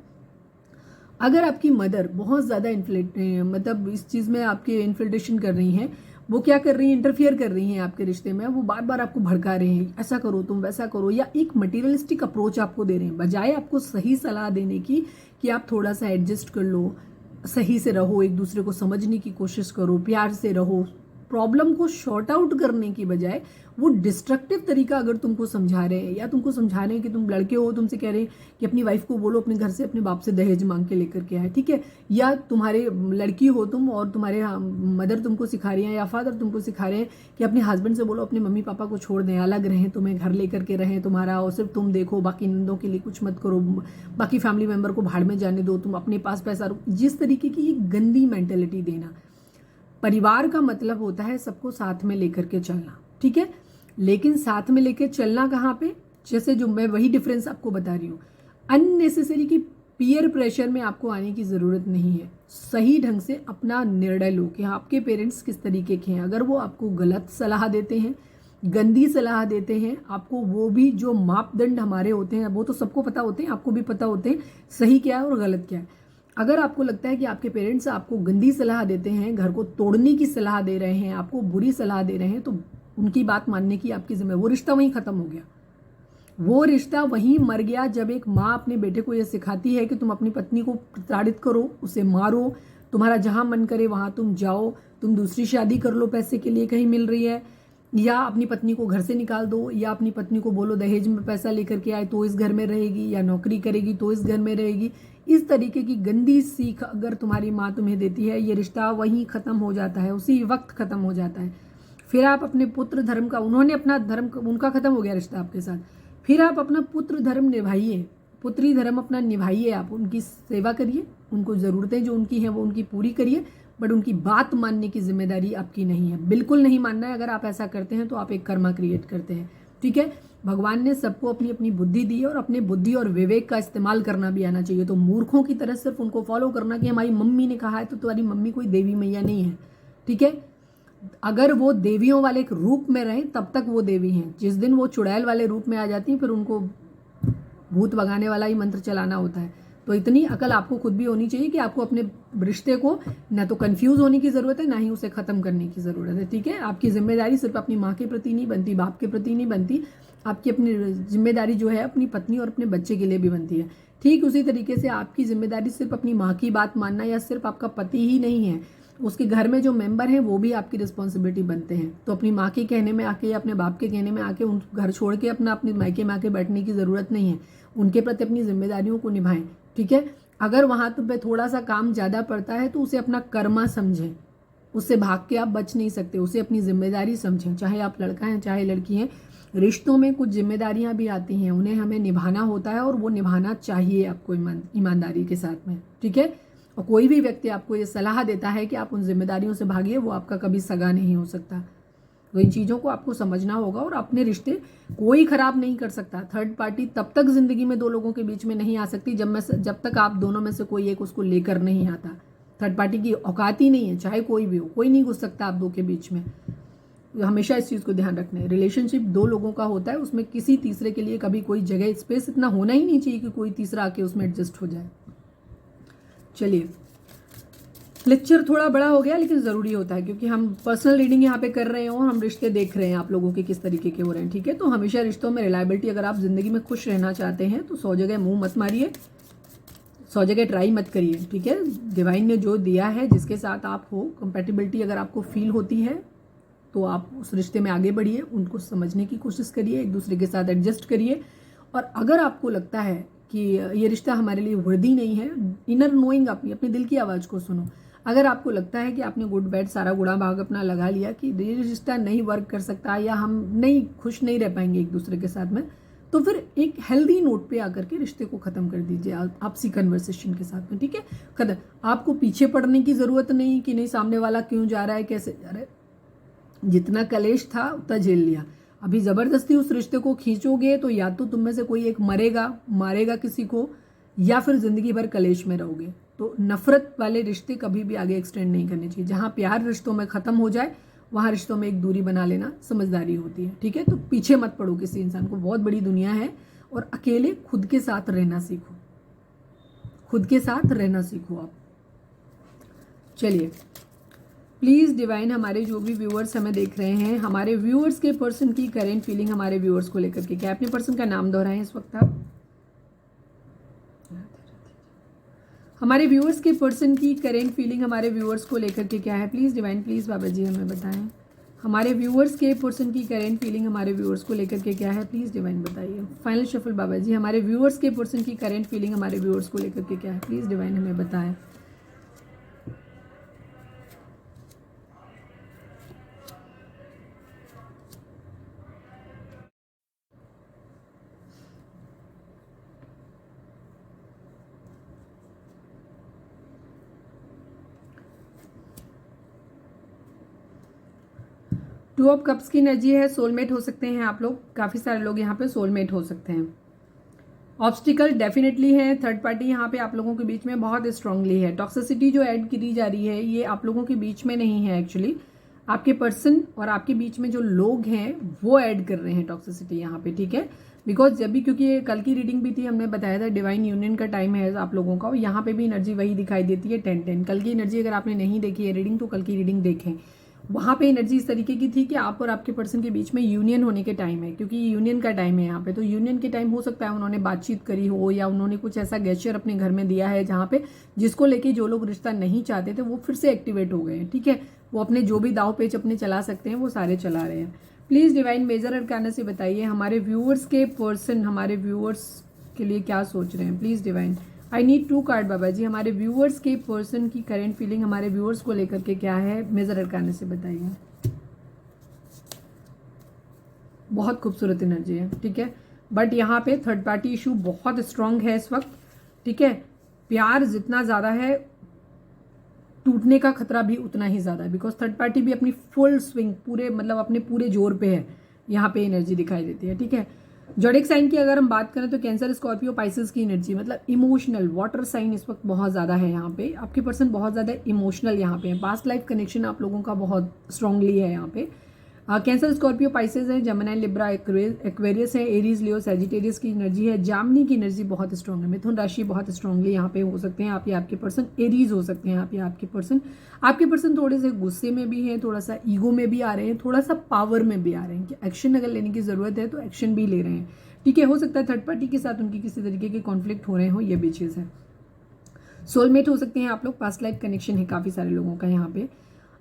अगर आपकी मदर बहुत ज़्यादा मतलब इस चीज़ में आपके इन्फिल्ट्रेशन कर रही हैं, वो क्या कर रही हैं, इंटरफियर कर रही हैं आपके रिश्ते में, वो बार बार आपको भड़का रहे हैं, ऐसा करो तुम वैसा करो, या एक मटेरियलिस्टिक अप्रोच आपको दे रहे हैं, बजाय आपको सही सलाह देने की कि आप थोड़ा सा एडजस्ट कर लो, सही से रहो, एक दूसरे को समझने की कोशिश करो, प्यार से रहो, प्रॉब्लम को शॉर्ट आउट करने की बजाय वो डिस्ट्रक्टिव तरीका अगर तुमको समझा रहे हैं, या तुमको समझा रहे हैं कि तुम लड़के हो, तुमसे कह रहे हैं कि अपनी वाइफ को बोलो अपने घर से अपने बाप से दहेज मांग के लेकर के आए, ठीक है, या तुम्हारे लड़की हो तुम और तुम्हारे मदर तुमको सिखा रही हैं या फादर तुमको सिखा रहे हैं कि अपने हस्बैंड से बोलो अपने मम्मी पापा को छोड़ दें, अलग रहें, तुम्हें घर लेकर के रहें तुम्हारा, और सिर्फ तुम देखो, बाकी नंदों के लिए कुछ मत करो, बाकी फैमिली मेम्बर को भाड़ में जाने दो, तुम अपने पास पैसा रखो, जिस तरीके की एक गंदी मेंटेलिटी देना। परिवार का मतलब होता है सबको साथ में लेकर के चलना, ठीक है, लेकिन साथ में लेकर चलना कहाँ पे, जैसे जो मैं वही डिफरेंस आपको बता रही हूँ, अननेसेसरी की पीयर प्रेशर में आपको आने की ज़रूरत नहीं है। सही ढंग से अपना निर्णय लो कि आपके पेरेंट्स किस तरीके के हैं। अगर वो आपको गलत सलाह देते हैं, गंदी सलाह देते हैं, आपको वो भी जो मापदंड हमारे होते हैं वो तो सबको पता होते हैं, आपको भी पता होते हैं सही क्या है और गलत क्या है। अगर आपको लगता है कि आपके पेरेंट्स आपको गंदी सलाह देते हैं, घर को तोड़ने की सलाह दे रहे हैं, आपको बुरी सलाह दे रहे हैं, तो उनकी बात मानने की आपकी जिम्मेदारी, वो रिश्ता वहीं खत्म हो गया, वो रिश्ता वहीं मर गया। जब एक माँ अपने बेटे को यह सिखाती है कि तुम अपनी पत्नी को प्रताड़ित करो, उसे मारो, तुम्हारा जहां मन करे वहां तुम जाओ, तुम दूसरी शादी कर लो पैसे के लिए कहीं मिल रही है, या अपनी पत्नी को घर से निकाल दो, या अपनी पत्नी को बोलो दहेज में पैसा लेकर के आए तो इस घर में रहेगी, या नौकरी करेगी तो इस घर में रहेगी, इस तरीके की गंदी सीख अगर तुम्हारी माँ तुम्हें देती है, ये रिश्ता वहीं ख़त्म हो जाता है, उसी वक्त ख़त्म हो जाता है। फिर आप अपने पुत्र धर्म का, उन्होंने अपना धर्म, उनका ख़त्म हो गया रिश्ता आपके साथ, फिर आप अपना पुत्र धर्म निभाइए, पुत्री धर्म अपना निभाइए, आप उनकी सेवा करिए, उनको ज़रूरतें जो उनकी हैं वो उनकी पूरी करिए, बट उनकी बात मानने की जिम्मेदारी आपकी नहीं है, बिल्कुल नहीं मानना है। अगर आप ऐसा करते हैं तो आप एक कर्मा क्रिएट करते हैं, ठीक है। भगवान ने सबको अपनी अपनी बुद्धि दी है और अपने बुद्धि और विवेक का इस्तेमाल करना भी आना चाहिए। तो मूर्खों की तरह सिर्फ उनको फॉलो करना कि हमारी मम्मी ने कहा है तो तुम्हारी मम्मी कोई देवी मैया नहीं है, ठीक है। अगर वो देवियों वाले एक रूप में रहें तब तक वो देवी हैं। जिस दिन वो चुड़ैल वाले रूप में आ जाती हैं फिर उनको भूत भगाने वाला ही मंत्र चलाना होता है। तो इतनी अकल आपको खुद भी होनी चाहिए कि आपको अपने रिश्ते को ना तो कंफ्यूज होने की ज़रूरत है, ना ही उसे ख़त्म करने की ज़रूरत है। ठीक है, आपकी जिम्मेदारी सिर्फ अपनी माँ के प्रति नहीं बनती, बाप के प्रति नहीं बनती, आपकी अपनी जिम्मेदारी जो है अपनी पत्नी और अपने बच्चे के लिए भी बनती है। ठीक उसी तरीके से आपकी जिम्मेदारी सिर्फ अपनी माँ की बात मानना या सिर्फ आपका पति ही नहीं है, उसके घर में जो मेंबर हैं वो भी आपकी रिस्पॉन्सिबिलिटी बनते हैं। तो अपनी माँ के कहने में आके या अपने बाप के कहने में आके उन घर छोड़ के अपने मायके में आके बैठने की ज़रूरत नहीं है। उनके प्रति अपनी जिम्मेदारियों को निभाएं। ठीक है, अगर वहाँ पे थोड़ा सा काम ज़्यादा पड़ता है तो उसे अपना कर्मा समझें, उससे भाग के आप बच नहीं सकते, उसे अपनी जिम्मेदारी समझें। चाहे आप लड़का हैं चाहे लड़की हैं, रिश्तों में कुछ जिम्मेदारियां भी आती हैं, उन्हें हमें निभाना होता है और वो निभाना चाहिए आपको ईमानदारी के साथ में। ठीक है, और कोई भी व्यक्ति आपको ये सलाह देता है कि आप उन जिम्मेदारियों से भागिए, वो आपका कभी सगा नहीं हो सकता। तो इन चीज़ों को आपको समझना होगा और अपने रिश्ते कोई खराब नहीं कर सकता। थर्ड पार्टी तब तक जिंदगी में दो लोगों के बीच में नहीं आ सकती जब तक आप दोनों में से कोई एक उसको लेकर नहीं आता। थर्ड पार्टी की औकात ही नहीं है, चाहे कोई भी हो, कोई नहीं घुस सकता आप दो के बीच में। हमेशा इस चीज़ को ध्यान रखना है। रिलेशनशिप दो लोगों का होता है, उसमें किसी तीसरे के लिए कभी कोई जगह स्पेस इतना होना ही नहीं चाहिए कि कोई तीसरा आके उसमें एडजस्ट हो जाए। चलिए, लेक्चर थोड़ा बड़ा हो गया लेकिन ज़रूरी होता है क्योंकि हम पर्सनल रीडिंग यहाँ पे कर रहे हैं और हम रिश्ते देख रहे हैं आप लोगों के किस तरीके के हो रहे हैं। ठीक है, तो हमेशा रिश्तों में रिलायबिलिटी, अगर आप ज़िंदगी में खुश रहना चाहते हैं तो 100 जगह मुंह मत मारिए, 100 जगह ट्राई मत करिए। ठीक है, डिवाइन ने जो दिया है, जिसके साथ आप हो, कंपेटिबिलिटी अगर आपको फील होती है तो आप उस रिश्ते में आगे बढ़िए, उनको समझने की कोशिश करिए, एक दूसरे के साथ एडजस्ट करिए। और अगर आपको लगता है कि ये रिश्ता हमारे लिए वर्दी नहीं है, इनर नोइंग, अपने दिल की आवाज़ को सुनो। अगर आपको लगता है कि आपने गुड बैड सारा गुड़ा भाग अपना लगा लिया कि ये रिश्ता नहीं वर्क कर सकता या हम नहीं खुश नहीं रह पाएंगे एक दूसरे के साथ में, तो फिर एक हेल्दी नोट पे आकर के रिश्ते को ख़त्म कर दीजिए आपसी कन्वर्सेशन के साथ में। ठीक है, खत्म। आपको पीछे पड़ने की ज़रूरत नहीं कि नहीं सामने वाला क्यों जा रहा है, कैसे जा रहा है। जितना कलेश था उतना झेल लिया, अभी ज़बरदस्ती उस रिश्ते को खींचोगे तो या तो तुम में से कोई एक मारेगा किसी को, या फिर ज़िंदगी भर कलेश में रहोगे। तो नफरत वाले रिश्ते कभी भी आगे एक्सटेंड नहीं करने चाहिए। जहाँ प्यार रिश्तों में ख़त्म हो जाए वहाँ रिश्तों में एक दूरी बना लेना समझदारी होती है। ठीक है, तो पीछे मत पड़ो किसी इंसान को, बहुत बड़ी दुनिया है और अकेले खुद के साथ रहना सीखो, खुद के साथ रहना सीखो आप। चलिए, प्लीज़ डिवाइन, हमारे जो भी व्यूअर्स हमें देख रहे हैं, हमारे व्यूअर्स के पर्सन की करेंट फीलिंग हमारे व्यूअर्स को लेकर के क्या, अपने पर्सन का नाम दोहराएं इस वक्त आप। हमारे व्यूअर्स के पर्सन की करेंट फीलिंग हमारे व्यूअर्स को लेकर के क्या है, प्लीज़ डिवाइन, प्लीज़ बाबा जी हमें बताएं। हमारे व्यूअर्स के पर्सन की करेंट फीलिंग हमारे व्यूअर्स को लेकर के क्या है, प्लीज़ डिवाइन बताइए। फाइनल शफल बाबा जी, हमारे व्यूअर्स के पर्सन की करेंट फीलिंग हमारे व्यूअर्स को लेकर के क्या है, प्लीज़ डिवाइन हमें बताएं। टू ऑफ कप्स की एनर्जी है, सोलमेट हो सकते हैं आप लोग, काफ़ी सारे लोग यहाँ पे सोलमेट हो सकते हैं। ऑब्स्टिकल डेफिनेटली है, थर्ड पार्टी यहाँ पे आप लोगों के बीच में बहुत स्ट्रांगली है। टॉक्सिसिटी जो ऐड की जा रही है ये आप लोगों के बीच में नहीं है, एक्चुअली आपके पर्सन और आपके बीच में जो लोग हैं वो ऐड कर रहे हैं टॉक्सिसिटी यहाँ पे। ठीक है, बिकॉज जब भी, क्योंकि ये कल की रीडिंग भी थी, हमने बताया था डिवाइन यूनियन का टाइम है आप लोगों का, और यहाँ पे भी एनर्जी वही दिखाई देती है 10-10। कल की एनर्जी अगर आपने नहीं देखी है रीडिंग तो कल की रीडिंग देखें, वहाँ पे एनर्जी इस तरीके की थी कि आप और आपके पर्सन के बीच में यूनियन होने के टाइम है, क्योंकि यूनियन का टाइम है यहाँ पे। तो यूनियन के टाइम हो सकता है उन्होंने बातचीत करी हो या उन्होंने कुछ ऐसा गेस्चर अपने घर में दिया है जहाँ पे जिसको लेके जो लोग रिश्ता नहीं चाहते थे वो फिर से एक्टिवेट हो गए हैं। ठीक है, वो अपने जो भी दाव पेच अपने चला सकते हैं वो सारे चला रहे हैं। प्लीज़ डिवाइन मेजर अरकाना से बताइए हमारे व्यूअर्स के पर्सन हमारे व्यूअर्स के लिए क्या सोच रहे हैं। Please divine, I need 2 card Baba ji, हमारे व्यूअर्स के पर्सन की करेंट फीलिंग हमारे व्यूअर्स को लेकर के क्या है, मेजर अरकाना से बताइए। बहुत खूबसूरत एनर्जी है। ठीक है, बट यहाँ पे थर्ड पार्टी इशू बहुत स्ट्रांग है इस वक्त। ठीक है, प्यार जितना ज़्यादा है टूटने का खतरा भी उतना ही ज़्यादा है, बिकॉज थर्ड पार्टी भी अपनी फुल स्विंग पूरे मतलब अपने पूरे जोर पे है, यहाँ पे एनर्जी दिखाई देती है। ठीक है, जोडिक साइन की अगर हम बात करें तो कैंसर, स्कॉर्पियो, पाइसेस की एनर्जी, मतलब इमोशनल वाटर साइन इस वक्त बहुत ज़्यादा है यहाँ पे। आपके पर्सन बहुत ज़्यादा इमोशनल यहाँ पे है। पास्ट लाइफ कनेक्शन आप लोगों का बहुत स्ट्रांगली है यहाँ पे। कैंसर, स्कॉर्पियो, पाइसेस है, जेमिनी, लिब्रा, एक्वेरियस है, एरीज, लियो, सैजिटेरियस की एनर्जी है। जामनी की एनर्जी बहुत स्ट्रांग है। मिथुन राशि बहुत स्ट्रांगली यहाँ पे हो सकते हैं आप या आपके पर्सन। एरीज हो सकते हैं आप या आपके पर्सन। आपके पर्सन थोड़े से गुस्से में भी हैं, थोड़ा सा ईगो में भी आ रहे हैं, थोड़ा सा पावर में भी आ रहे हैं कि एक्शन अगर लेने की जरूरत है तो एक्शन भी ले रहे हैं। ठीक है, हो सकता है थर्ड पार्टी के साथ उनकी किसी तरीके के कॉन्फ्लिक्ट हो रहे हो, ये भी चीज़ है। सोलमेट हो सकते हैं आप लोग, पास्ट लाइफ कनेक्शन है काफ़ी सारे लोगों का यहाँ पे।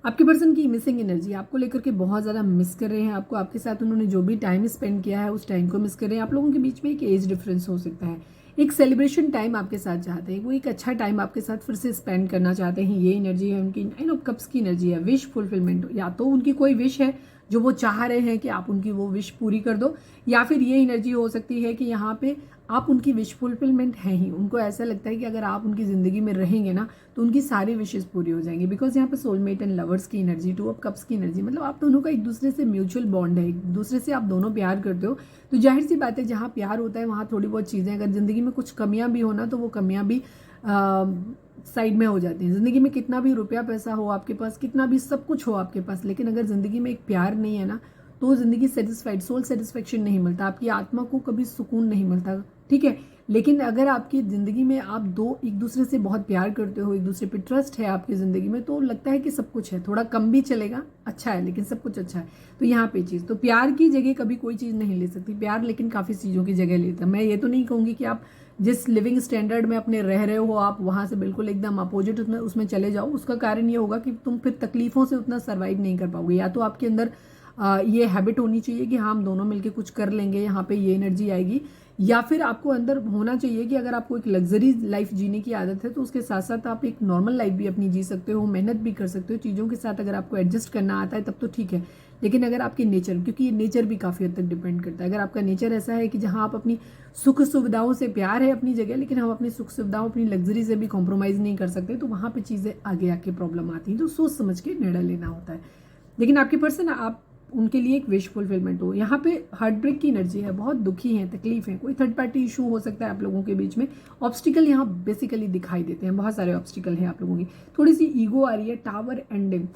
आपके पर्सन की मिसिंग एनर्जी आपको लेकर के बहुत ज़्यादा मिस कर रहे हैं। आपको आपके साथ उन्होंने जो भी टाइम स्पेंड किया है उस टाइम को मिस कर रहे हैं। आप लोगों के बीच में एक एज डिफरेंस हो सकता है। एक सेलिब्रेशन टाइम आपके साथ चाहते हैं, वो एक अच्छा टाइम आपके साथ फिर से स्पेंड करना चाहते हैं। ये एनर्जी है उनकी। 9 ऑफ कप्स की एनर्जी है। विश फुलफिलमेंट, या तो उनकी कोई विश है जो वो चाह रहे हैं कि आप उनकी वो विश पूरी कर दो, या फिर ये एनर्जी हो सकती है कि यहाँ पे आप उनकी विश फुलफिलमेंट है ही। उनको ऐसा लगता है कि अगर आप उनकी ज़िंदगी में रहेंगे ना तो उनकी सारी विशेष पूरी हो जाएंगी। बिकॉज यहाँ पे सोलमेट एंड लवर्स की एनर्जी, 2 ऑफ कप्स की एनर्जी, मतलब आप दोनों का एक दूसरे से म्यूचुअल बॉन्ड है, एक दूसरे से आप दोनों प्यार करते हो। तो जाहिर सी बात है जहाँ प्यार होता है वहाँ थोड़ी बहुत चीज़ें, अगर ज़िंदगी में कुछ कमियाँ भी हो ना तो वो कमियाँ भी साइड में हो जाती हैं। ज़िंदगी में कितना भी रुपया पैसा हो आपके पास, कितना भी सब कुछ हो आपके पास, लेकिन अगर ज़िंदगी में एक प्यार नहीं है ना तो ज़िंदगी सेटिस्फाइड, सोल सेटिस्फेक्शन नहीं मिलता, आपकी आत्मा को कभी सुकून नहीं मिलता। ठीक है, लेकिन अगर आपकी ज़िंदगी में आप दो एक दूसरे से बहुत प्यार करते हो, एक दूसरे पे ट्रस्ट है आपकी ज़िंदगी में, तो लगता है कि सब कुछ है। थोड़ा कम भी चलेगा, अच्छा है, लेकिन सब कुछ अच्छा है। तो यहाँ पे चीज़, तो प्यार की जगह कभी कोई चीज़ नहीं ले सकती। प्यार लेकिन काफ़ी चीज़ों की जगह लेता है। मैं ये तो नहीं कहूँगी कि आप जिस लिविंग स्टैंडर्ड में अपने रह रहे हो आप वहाँ से बिल्कुल एकदम अपोजिट उसमें चले जाओ। उसका कारण ये होगा कि तुम फिर तकलीफ़ों से उतना सर्वाइव नहीं कर पाओगे। या तो आपके अंदर ये हैबिट होनी चाहिए कि हाँ हम दोनों मिलके कुछ कर लेंगे, यहाँ पे ये एनर्जी आएगी। या फिर आपको अंदर होना चाहिए कि अगर आपको एक लग्जरी लाइफ जीने की आदत है तो उसके साथ साथ आप एक नॉर्मल लाइफ भी अपनी जी सकते हो, मेहनत भी कर सकते हो। चीज़ों के साथ अगर आपको एडजस्ट करना आता है तब तो ठीक है, लेकिन अगर आपकी नेचर, क्योंकि ये नेचर भी काफ़ी हद तक डिपेंड करता है, अगर आपका नेचर ऐसा है कि जहाँ आप अपनी सुख सुविधाओं से, प्यार है अपनी जगह लेकिन हम अपनी सुख सुविधाओं, अपनी लग्जरी से भी कॉम्प्रोमाइज़ नहीं कर सकते, तो वहाँ पर चीज़ें आगे आके प्रॉब्लम आती हैं। तो सोच समझ के निर्णय लेना होता है। लेकिन आपके पर्सन, आप उनके लिए एक विश फुलफिलमेंट हो। यहाँ पे हार्ट ब्रेक की एनर्जी है, बहुत दुखी है, तकलीफ है, कोई थर्ड पार्टी इशू हो सकता है आप लोगों के बीच में। ऑब्स्टिकल यहाँ बेसिकली दिखाई देते हैं, बहुत सारे ऑब्स्टिकल हैं आप लोगों की। थोड़ी सी ईगो आ रही है, टावर एंडिंग।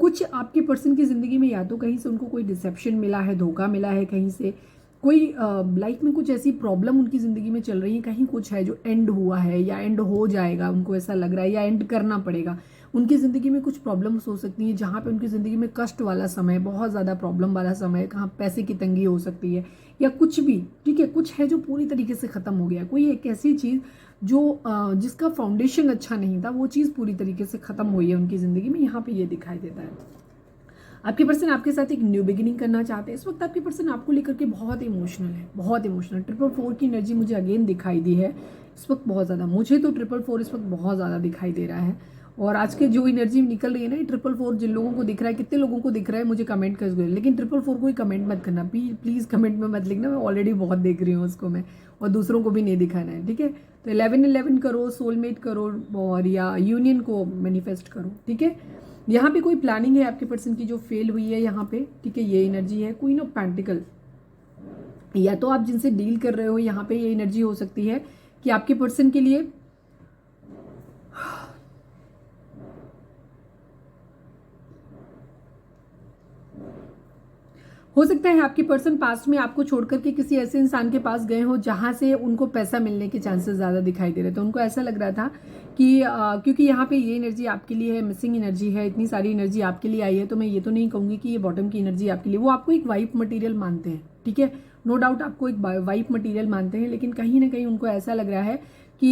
कुछ आपके पर्सन की ज़िंदगी में या तो कहीं से उनको कोई डिसेप्शन मिला है, धोखा मिला है, कहीं से कोई लाइफ में कुछ ऐसी प्रॉब्लम उनकी ज़िंदगी में चल रही है, कहीं कुछ है जो एंड हुआ है या एंड हो जाएगा, उनको ऐसा लग रहा है, या एंड करना पड़ेगा। उनकी ज़िंदगी में कुछ प्रॉब्लम्स हो सकती हैं जहाँ पे उनकी ज़िंदगी में कष्ट वाला समय, बहुत ज़्यादा प्रॉब्लम वाला समय, कहाँ पैसे की तंगी हो सकती है या कुछ भी। ठीक है, कुछ है जो पूरी तरीके से ख़त्म हो गया, कोई एक ऐसी चीज़ जो जिसका फाउंडेशन अच्छा नहीं था, वो चीज़ पूरी तरीके से ख़त्म हुई है उनकी ज़िंदगी में। यहाँ पे ये दिखाई देता है। आपके पर्सन आपके साथ एक न्यू बिगिनिंग करना चाहते हैं। इस वक्त आपके पर्सन आपको लेकर के बहुत इमोशनल है, बहुत इमोशनल। 444 की एनर्जी मुझे अगेन दिखाई दी है इस वक्त बहुत ज़्यादा। मुझे तो 444 इस वक्त बहुत ज़्यादा दिखाई दे रहा है। और आज के जो एनर्जी निकल रही है ना, 444 जिन लोगों को दिख रहा है, कितने लोगों को दिख रहा है मुझे कमेंट कर दो। लेकिन 444 को ही कमेंट मत करना प्लीज़, कमेंट में मत लिखना, मैं ऑलरेडी बहुत देख रही हूँ उसको मैं, और दूसरों को भी नहीं दिखाना है। ठीक है, तो 1111 करो, सोलमेट करो, और या यूनियन को मैनिफेस्ट करो। ठीक है, यहाँ पे कोई प्लानिंग है आपके पर्सन की जो फेल हुई है यहाँ पे। ठीक है, ये एनर्जी है क्वीन ऑफ पेंटिकल। या तो आप जिनसे डील कर रहे हो, यहाँ पे ये एनर्जी हो सकती है कि आपके पर्सन के लिए हो सकता है आपके पर्सन पास्ट में आपको छोड़कर के किसी ऐसे इंसान के पास गए हो जहां से उनको पैसा मिलने के चांसेस ज़्यादा दिखाई दे रहे थे। उनको ऐसा लग रहा था कि क्योंकि यहाँ पे ये एनर्जी आपके लिए है, मिसिंग एनर्जी है, इतनी सारी एनर्जी आपके लिए आई है, तो मैं ये तो नहीं कहूँगी कि ये बॉटम की एनर्जी आपके लिए। वो आपको एक वाइफ मटीरियल मानते हैं, ठीक है, नो डाउट आपको एक वाइफ मटीरियल मानते हैं, लेकिन कहीं ना कहीं उनको ऐसा लग रहा है कि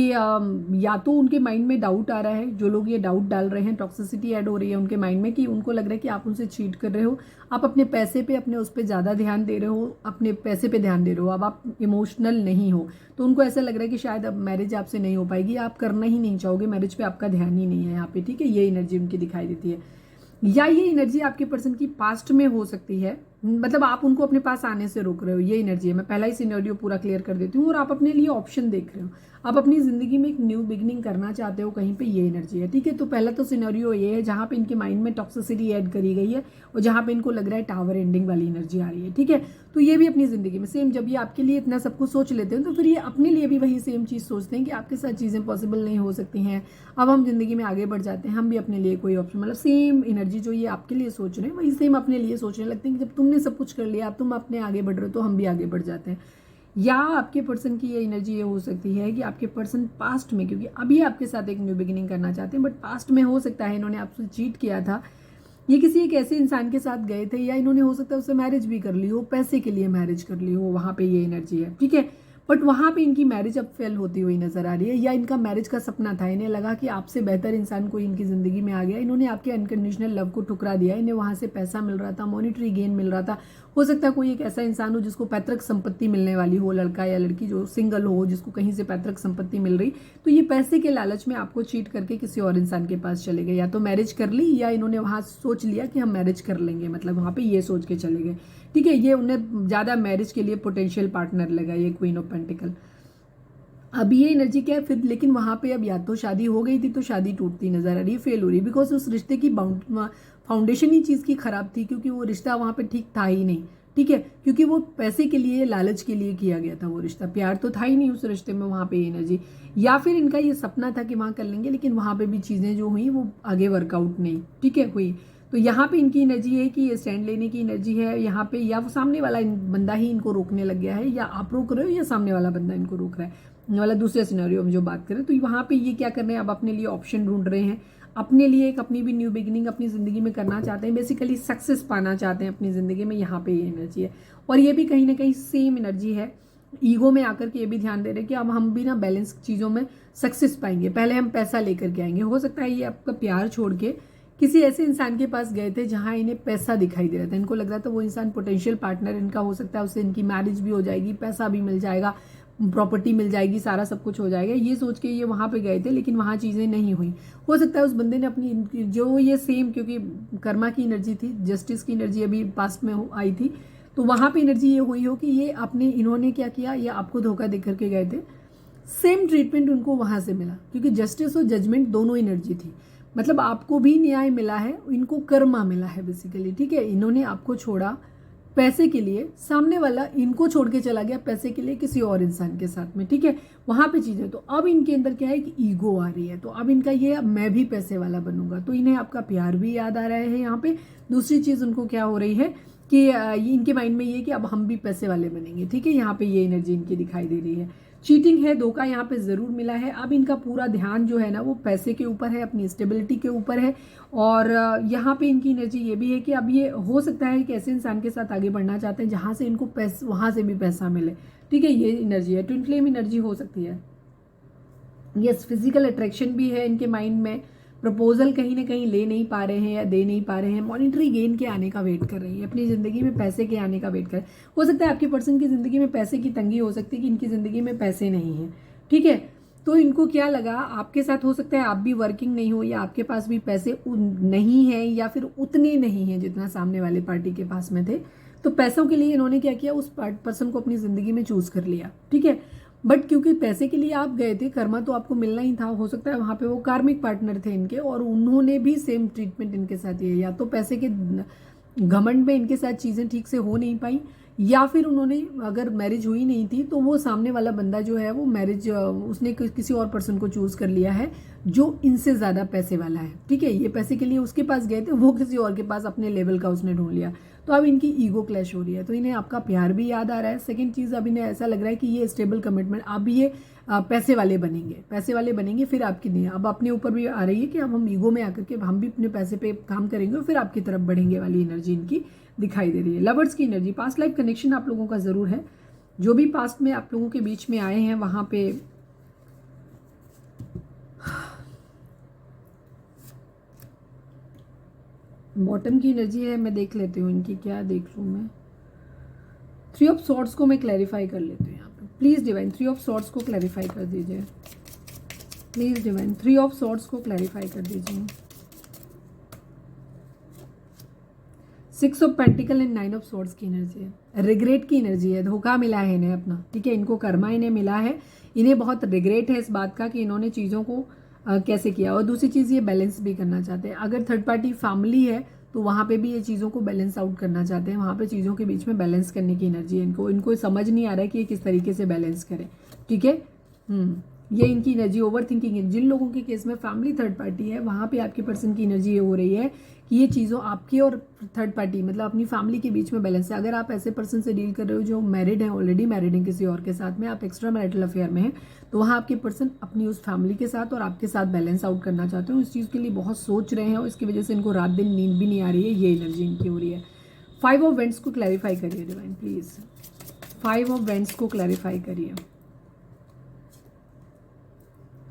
या तो उनके माइंड में डाउट आ रहा है, जो लोग ये डाउट डाल रहे हैं, टॉक्सिसिटी ऐड हो रही है उनके माइंड में, कि उनको लग रहा है कि आप उनसे चीट कर रहे हो, आप अपने पैसे पे, अपने उस पर ज़्यादा ध्यान दे रहे हो, अपने पैसे पे ध्यान दे रहे हो, अब आप इमोशनल नहीं हो। तो उनको ऐसा लग रहा है कि शायद अब मैरिज आपसे नहीं हो पाएगी, आप करना ही नहीं चाहोगे, मैरिज पे आपका ध्यान ही नहीं है यहाँ पे। ठीक है, ये एनर्जी उनकी दिखाई देती है। या ये एनर्जी आपके पर्सन की पास्ट में हो सकती है, मतलब आप उनको अपने पास आने से रोक रहे हो, ये एनर्जी है। मैं पहला ही सिनेरियो पूरा क्लियर कर देती हूँ। और आप अपने लिए ऑप्शन देख रहे हो, आप अपनी जिंदगी में एक न्यू बिगिनिंग करना चाहते हो कहीं पे, ये एनर्जी है। ठीक है, तो पहला तो सिनेरियो ये है जहाँ पे इनके माइंड में टॉक्सिसिटी ऐड करी गई है और जहाँ पे इनको लग रहा है टावर एंडिंग वाली एनर्जी आ रही है। ठीक है, तो ये भी अपनी जिंदगी में सेम, जब ये आपके लिए इतना सब कुछ सोच लेते हैं तो फिर ये अपने लिए भी वही सेम चीज़ सोचते हैं कि आपके साथ चीज़ें पॉसिबल नहीं हो सकती हैं। अब हम जिंदगी में आगे बढ़ जाते हैं, हम भी अपने लिए कोई ऑप्शन, मतलब सेम एनर्जी जो ये आपके लिए सोच रहे हैं वही सेम अपने लिए सोचने लगते हैं कि जब तुमने सब कुछ कर लिया, अब तुम अपने आगे बढ़ रहे हो तो हम भी आगे बढ़ जाते हैं। या आपके पर्सन की ये एनर्जी ये हो सकती है कि आपके पर्सन पास्ट में, क्योंकि अभी आपके साथ एक न्यू बिगिनिंग करना चाहते हैं, बट पास्ट में हो सकता है इन्होंने आपसे चीट किया था, ये किसी एक ऐसे इंसान के साथ गए थे, या इन्होंने हो सकता है उससे मैरिज भी कर ली हो, पैसे के लिए मैरिज कर ली हो, वहाँ पे ये एनर्जी है। ठीक है, बट वहाँ पे इनकी मैरिज अब फेल होती हुई नजर आ रही है, या इनका मैरिज का सपना था, इन्हें लगा कि आपसे बेहतर इंसान कोई इनकी जिंदगी में आ गया, इन्होंने आपके अनकंडीशनल लव को ठुकरा दिया, इन्हें वहाँ से पैसा मिल रहा था, मॉनिटरी गेन मिल रहा था। हो सकता है कोई एक ऐसा इंसान हो जिसको पैतृक संपत्ति मिलने वाली हो, लड़का या लड़की जो सिंगल हो जिसको कहीं से पैतृक संपत्ति मिल रही, तो ये पैसे के लालच में आपको चीट करके किसी और इंसान के पास चले गए, या तो मैरिज कर ली या इन्होंने वहां सोच लिया कि हम मैरिज कर लेंगे, मतलब वहां पे ये सोच के चले गए। ठीक है, ये उन्हें ज्यादा मैरिज के लिए पोटेंशियल पार्टनर लगा, ये क्वीन ऑफ पेंटिकल। अब ये एनर्जी क्या है फिर, लेकिन वहां पे अब या तो शादी हो गई थी तो शादी टूटती नजर आ रही है, फेल हो रही है, बिकॉज उस रिश्ते की फाउंडेशन ही चीज की खराब थी, क्योंकि वो रिश्ता वहां पे ठीक था ही नहीं। ठीक है, क्योंकि वो पैसे के लिए, लालच के लिए किया गया था वो रिश्ता, प्यार तो था ही नहीं उस रिश्ते में वहां पे एनर्जी। या फिर इनका ये सपना था कि वहां कर लेंगे, लेकिन वहां पे भी चीजें जो हुई वो आगे वर्कआउट नहीं, ठीक है, हुई। तो यहाँ पे इनकी एनर्जी है कि ये स्टैंड लेने की एनर्जी है यहाँ पे, या वो सामने वाला बंदा ही इनको रोकने लग गया है, या आप रोक रहे हो या सामने वाला बंदा इनको रोक रहा है, वाला दूसरे सिनेरियो में जो बात करें। तो वहां पे ये क्या कर रहे हैं, अब अपने लिए ऑप्शन ढूंढ रहे हैं, अपने लिए एक अपनी भी न्यू बिगिनिंग अपनी जिंदगी में करना चाहते हैं, बेसिकली सक्सेस पाना चाहते हैं अपनी जिंदगी में। यहाँ पे ये एनर्जी है, और ये भी कहीं ना कहीं सेम एनर्जी है, ईगो में आकर के ये भी ध्यान दे रहे हैं कि अब हम भी ना बैलेंस चीजों में सक्सेस पाएंगे, पहले हम पैसा लेकर के आएंगे। हो सकता है ये आपका प्यार छोड़ के किसी ऐसे इंसान के पास गए थे जहां इन्हें पैसा दिखाई दे रहा था, इनको लग रहा था वो इंसान पोटेंशियल पार्टनर इनका हो सकता है, उससे इनकी मैरिज भी हो जाएगी, पैसा भी मिल जाएगा, प्रॉपर्टी मिल जाएगी, सारा सब कुछ हो जाएगा, ये सोच के ये वहां पे गए थे, लेकिन वहां चीजें नहीं हुई। हो सकता है उस बंदे ने अपनी जो ये सेम, क्योंकि कर्मा की एनर्जी थी, जस्टिस की एनर्जी अभी पास्ट में आई थी, तो वहां पे एनर्जी ये हुई हो कि ये अपने, इन्होंने क्या किया, ये आपको धोखा दे करके गए थे, सेम ट्रीटमेंट उनको वहां से मिला, क्योंकि जस्टिस और जजमेंट दोनों एनर्जी थी, मतलब आपको भी न्याय मिला है, इनको कर्मा मिला है बेसिकली। ठीक है, इन्होंने आपको छोड़ा पैसे के लिए, सामने वाला इनको छोड़ के चला गया पैसे के लिए किसी और इंसान के साथ में। ठीक है, वहां पे चीजें, तो अब इनके अंदर क्या है कि ईगो आ रही है, तो अब इनका ये, अब मैं भी पैसे वाला बनूंगा, तो इन्हें आपका प्यार भी याद आ रहा है यहाँ पे। दूसरी चीज उनको क्या हो रही है कि ये इनके माइंड में ये कि अब हम भी पैसे वाले बनेंगे। ठीक है, यहाँ पे ये एनर्जी इनकी दिखाई दे रही है। चीटिंग है, धोखा यहाँ पे जरूर मिला है, अब इनका पूरा ध्यान जो है ना वो पैसे के ऊपर है, अपनी स्टेबिलिटी के ऊपर है। और यहाँ पे इनकी एनर्जी ये भी है कि अब ये हो सकता है कि ऐसे इंसान के साथ आगे बढ़ना चाहते हैं जहां से इनको पैसा, वहां से भी पैसा मिले। ठीक है, ये एनर्जी है, ट्विन फ्लेम एनर्जी हो सकती है। यस, फिजिकल अट्रैक्शन भी है इनके माइंड में, प्रपोजल कहीं ना कहीं ले नहीं पा रहे हैं या दे नहीं पा रहे हैं, मॉनिटरी गेन के आने का वेट कर रही है, अपनी जिंदगी में पैसे के आने का वेट कर। हो सकता है आपके पर्सन की जिंदगी में पैसे की तंगी हो सकती है कि इनकी जिंदगी में पैसे नहीं है। ठीक है, तो इनको क्या लगा, आपके साथ हो सकता है आप भी वर्किंग नहीं हो, या आपके पास भी पैसे नहीं है, या फिर उतने नहीं है जितना सामने वाले पार्टी के पास में थे, तो पैसों के लिए इन्होंने क्या किया, उस पर्सन को अपनी जिंदगी में चूज कर लिया। ठीक है, बट क्योंकि पैसे के लिए आप गए थे, कर्मा तो आपको मिलना ही था, हो सकता है वहां पे वो कार्मिक पार्टनर थे इनके, और उन्होंने भी सेम ट्रीटमेंट इनके साथ दिया, या तो पैसे के घमंड में इनके साथ चीजें ठीक से हो नहीं पाई, या फिर उन्होंने, अगर मैरिज हुई नहीं थी तो वो सामने वाला बंदा जो है वो मैरिज, उसने किसी और पर्सन को चूज कर लिया है जो इनसे ज्यादा पैसे वाला है। ठीक है, ये पैसे के लिए उसके पास गए थे, वो किसी और के पास अपने लेवल का उसने ढूंढ लिया, तो अब इनकी ईगो क्लैश हो रही है, तो इन्हें आपका प्यार भी याद आ रहा है। सेकंड चीज, अब इन्हें ऐसा लग रहा है कि ये स्टेबल कमिटमेंट, अब ये पैसे वाले बनेंगे, पैसे वाले बनेंगे, फिर आपकी नहीं, अब अपने ऊपर भी आ रही है कि अब हम ईगो में आकर के हम भी अपने पैसे पे काम करेंगे और फिर आपकी तरफ बढ़ेंगे वाली एनर्जी इनकी दिखाई दे रही है। लवर्स की एनर्जी, पास्ट लाइफ कनेक्शन आप लोगों का जरूर है, जो भी पास्ट में आप लोगों के बीच में आए हैं वहां पे बॉटम की एनर्जी है। मैं देख लेती हूँ इनकी, क्या देख लूँ मैं, 3 ऑफ सॉर्ड्स को मैं क्लैरिफाई कर लेती हूँ यहाँ पे। प्लीज डिवाइन 3 ऑफ सॉर्ड्स को क्लैरिफाई कर दीजिए, प्लीज डिवाइन 3 ऑफ सॉर्ड्स को क्लैरिफाई कर दीजिए। 6 of pentacle and 9 of swords की एनर्जी है। रिग्रेट की एनर्जी है, धोखा मिला है इन्हें अपना, ठीक है, इनको कर्मा इन्हें मिला है, इन्हें बहुत रिग्रेट है इस बात का कि इन्होंने चीज़ों को कैसे किया। और दूसरी चीज़ ये बैलेंस भी करना चाहते हैं। अगर थर्ड पार्टी फैमिली है तो वहाँ पे भी ये चीज़ों को बैलेंस आउट करना चाहते हैं, वहाँ पे चीज़ों के बीच में बैलेंस करने की एनर्जी है इनको समझ नहीं आ रहा है कि ये किस तरीके से बैलेंस करें, ठीक है। ये इनकी एनर्जी ओवर थिंकिंग है। जिन लोगों के केस में फैमिली थर्ड पार्टी है वहाँ पे आपके पर्सन की एनर्जी ये हो रही है कि ये चीज़ों आपकी और थर्ड पार्टी मतलब अपनी फैमिली के बीच में बैलेंस है। अगर आप ऐसे पर्सन से डील कर रहे हो जो मैरिड है, ऑलरेडी मैरिड है किसी और के साथ में, आप एक्स्ट्रा मैरिटल अफेयर में हैं, तो वहाँ आपके पर्सन अपनी उस फैमिली के साथ और आपके साथ बैलेंस आउट करना चाहते हो। इस चीज़ के लिए बहुत सोच रहे हैं और इसकी वजह से इनको रात दिन नींद भी नहीं आ रही है, ये एनर्जी इनकी हो रही है। 5 ऑफ वेंट्स को क्लैरिफाई करिए डिवाइन प्लीज, 5 ऑफ वेंट्स को क्लैरिफाई करिए।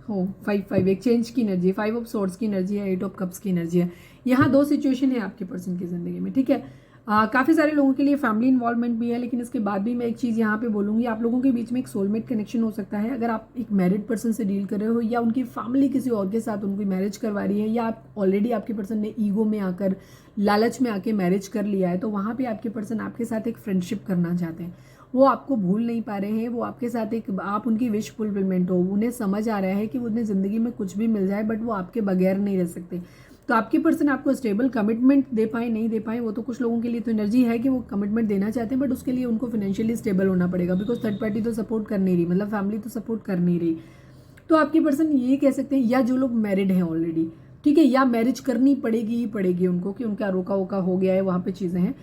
हो 5 एक्सचेंज की एनर्जी, 5 ऑफ स्वॉर्ड्स की एनर्जी है, 8 ऑफ कप्स की एनर्जी है। यहाँ 2 सिचुएशन है आपके पर्सन की जिंदगी में, ठीक है। काफ़ी सारे लोगों के लिए फैमिली इन्वॉल्वमेंट भी है, लेकिन इसके बाद भी मैं एक चीज़ यहाँ पे बोलूँगी, आप लोगों के बीच में एक सोलमेट कनेक्शन हो सकता है। अगर आप एक मैरिड पर्सन से डील कर रहे हो या उनकी फैमिली किसी और के साथ उनकी मैरिज करवा रही है, या आप ऑलरेडी आपके पर्सन ने ईगो में आकर लालच में आके मैरिज कर लिया है, तो वहाँ पर आपके पर्सन आपके साथ एक फ्रेंडशिप करना चाहते हैं। वो आपको भूल नहीं पा रहे हैं, वो आपके साथ एक आप उनकी विश फुलफिलमेंट हो। उन्हें समझ आ रहा है कि उन्हें ज़िंदगी में कुछ भी मिल जाए बट वो आपके बगैर नहीं रह सकते। तो आपके पर्सन आपको स्टेबल कमिटमेंट दे पाए नहीं दे पाए, वो तो कुछ लोगों के लिए तो एनर्जी है कि वो कमिटमेंट देना चाहते हैं, बट उसके लिए उनको फाइनेंशियली स्टेबल होना पड़ेगा, बिकॉज थर्ड पार्टी तो सपोर्ट कर नहीं रही, मतलब फैमिली तो सपोर्ट कर नहीं रही। तो आपके पर्सन ये कह सकते हैं, या जो लोग मैरिड हैं ऑलरेडी, ठीक है, या मैरिज करनी पड़ेगी ही पड़ेगी उनको कि उनका रोका वोका हो गया है, वहाँ पे चीज़ें हैं।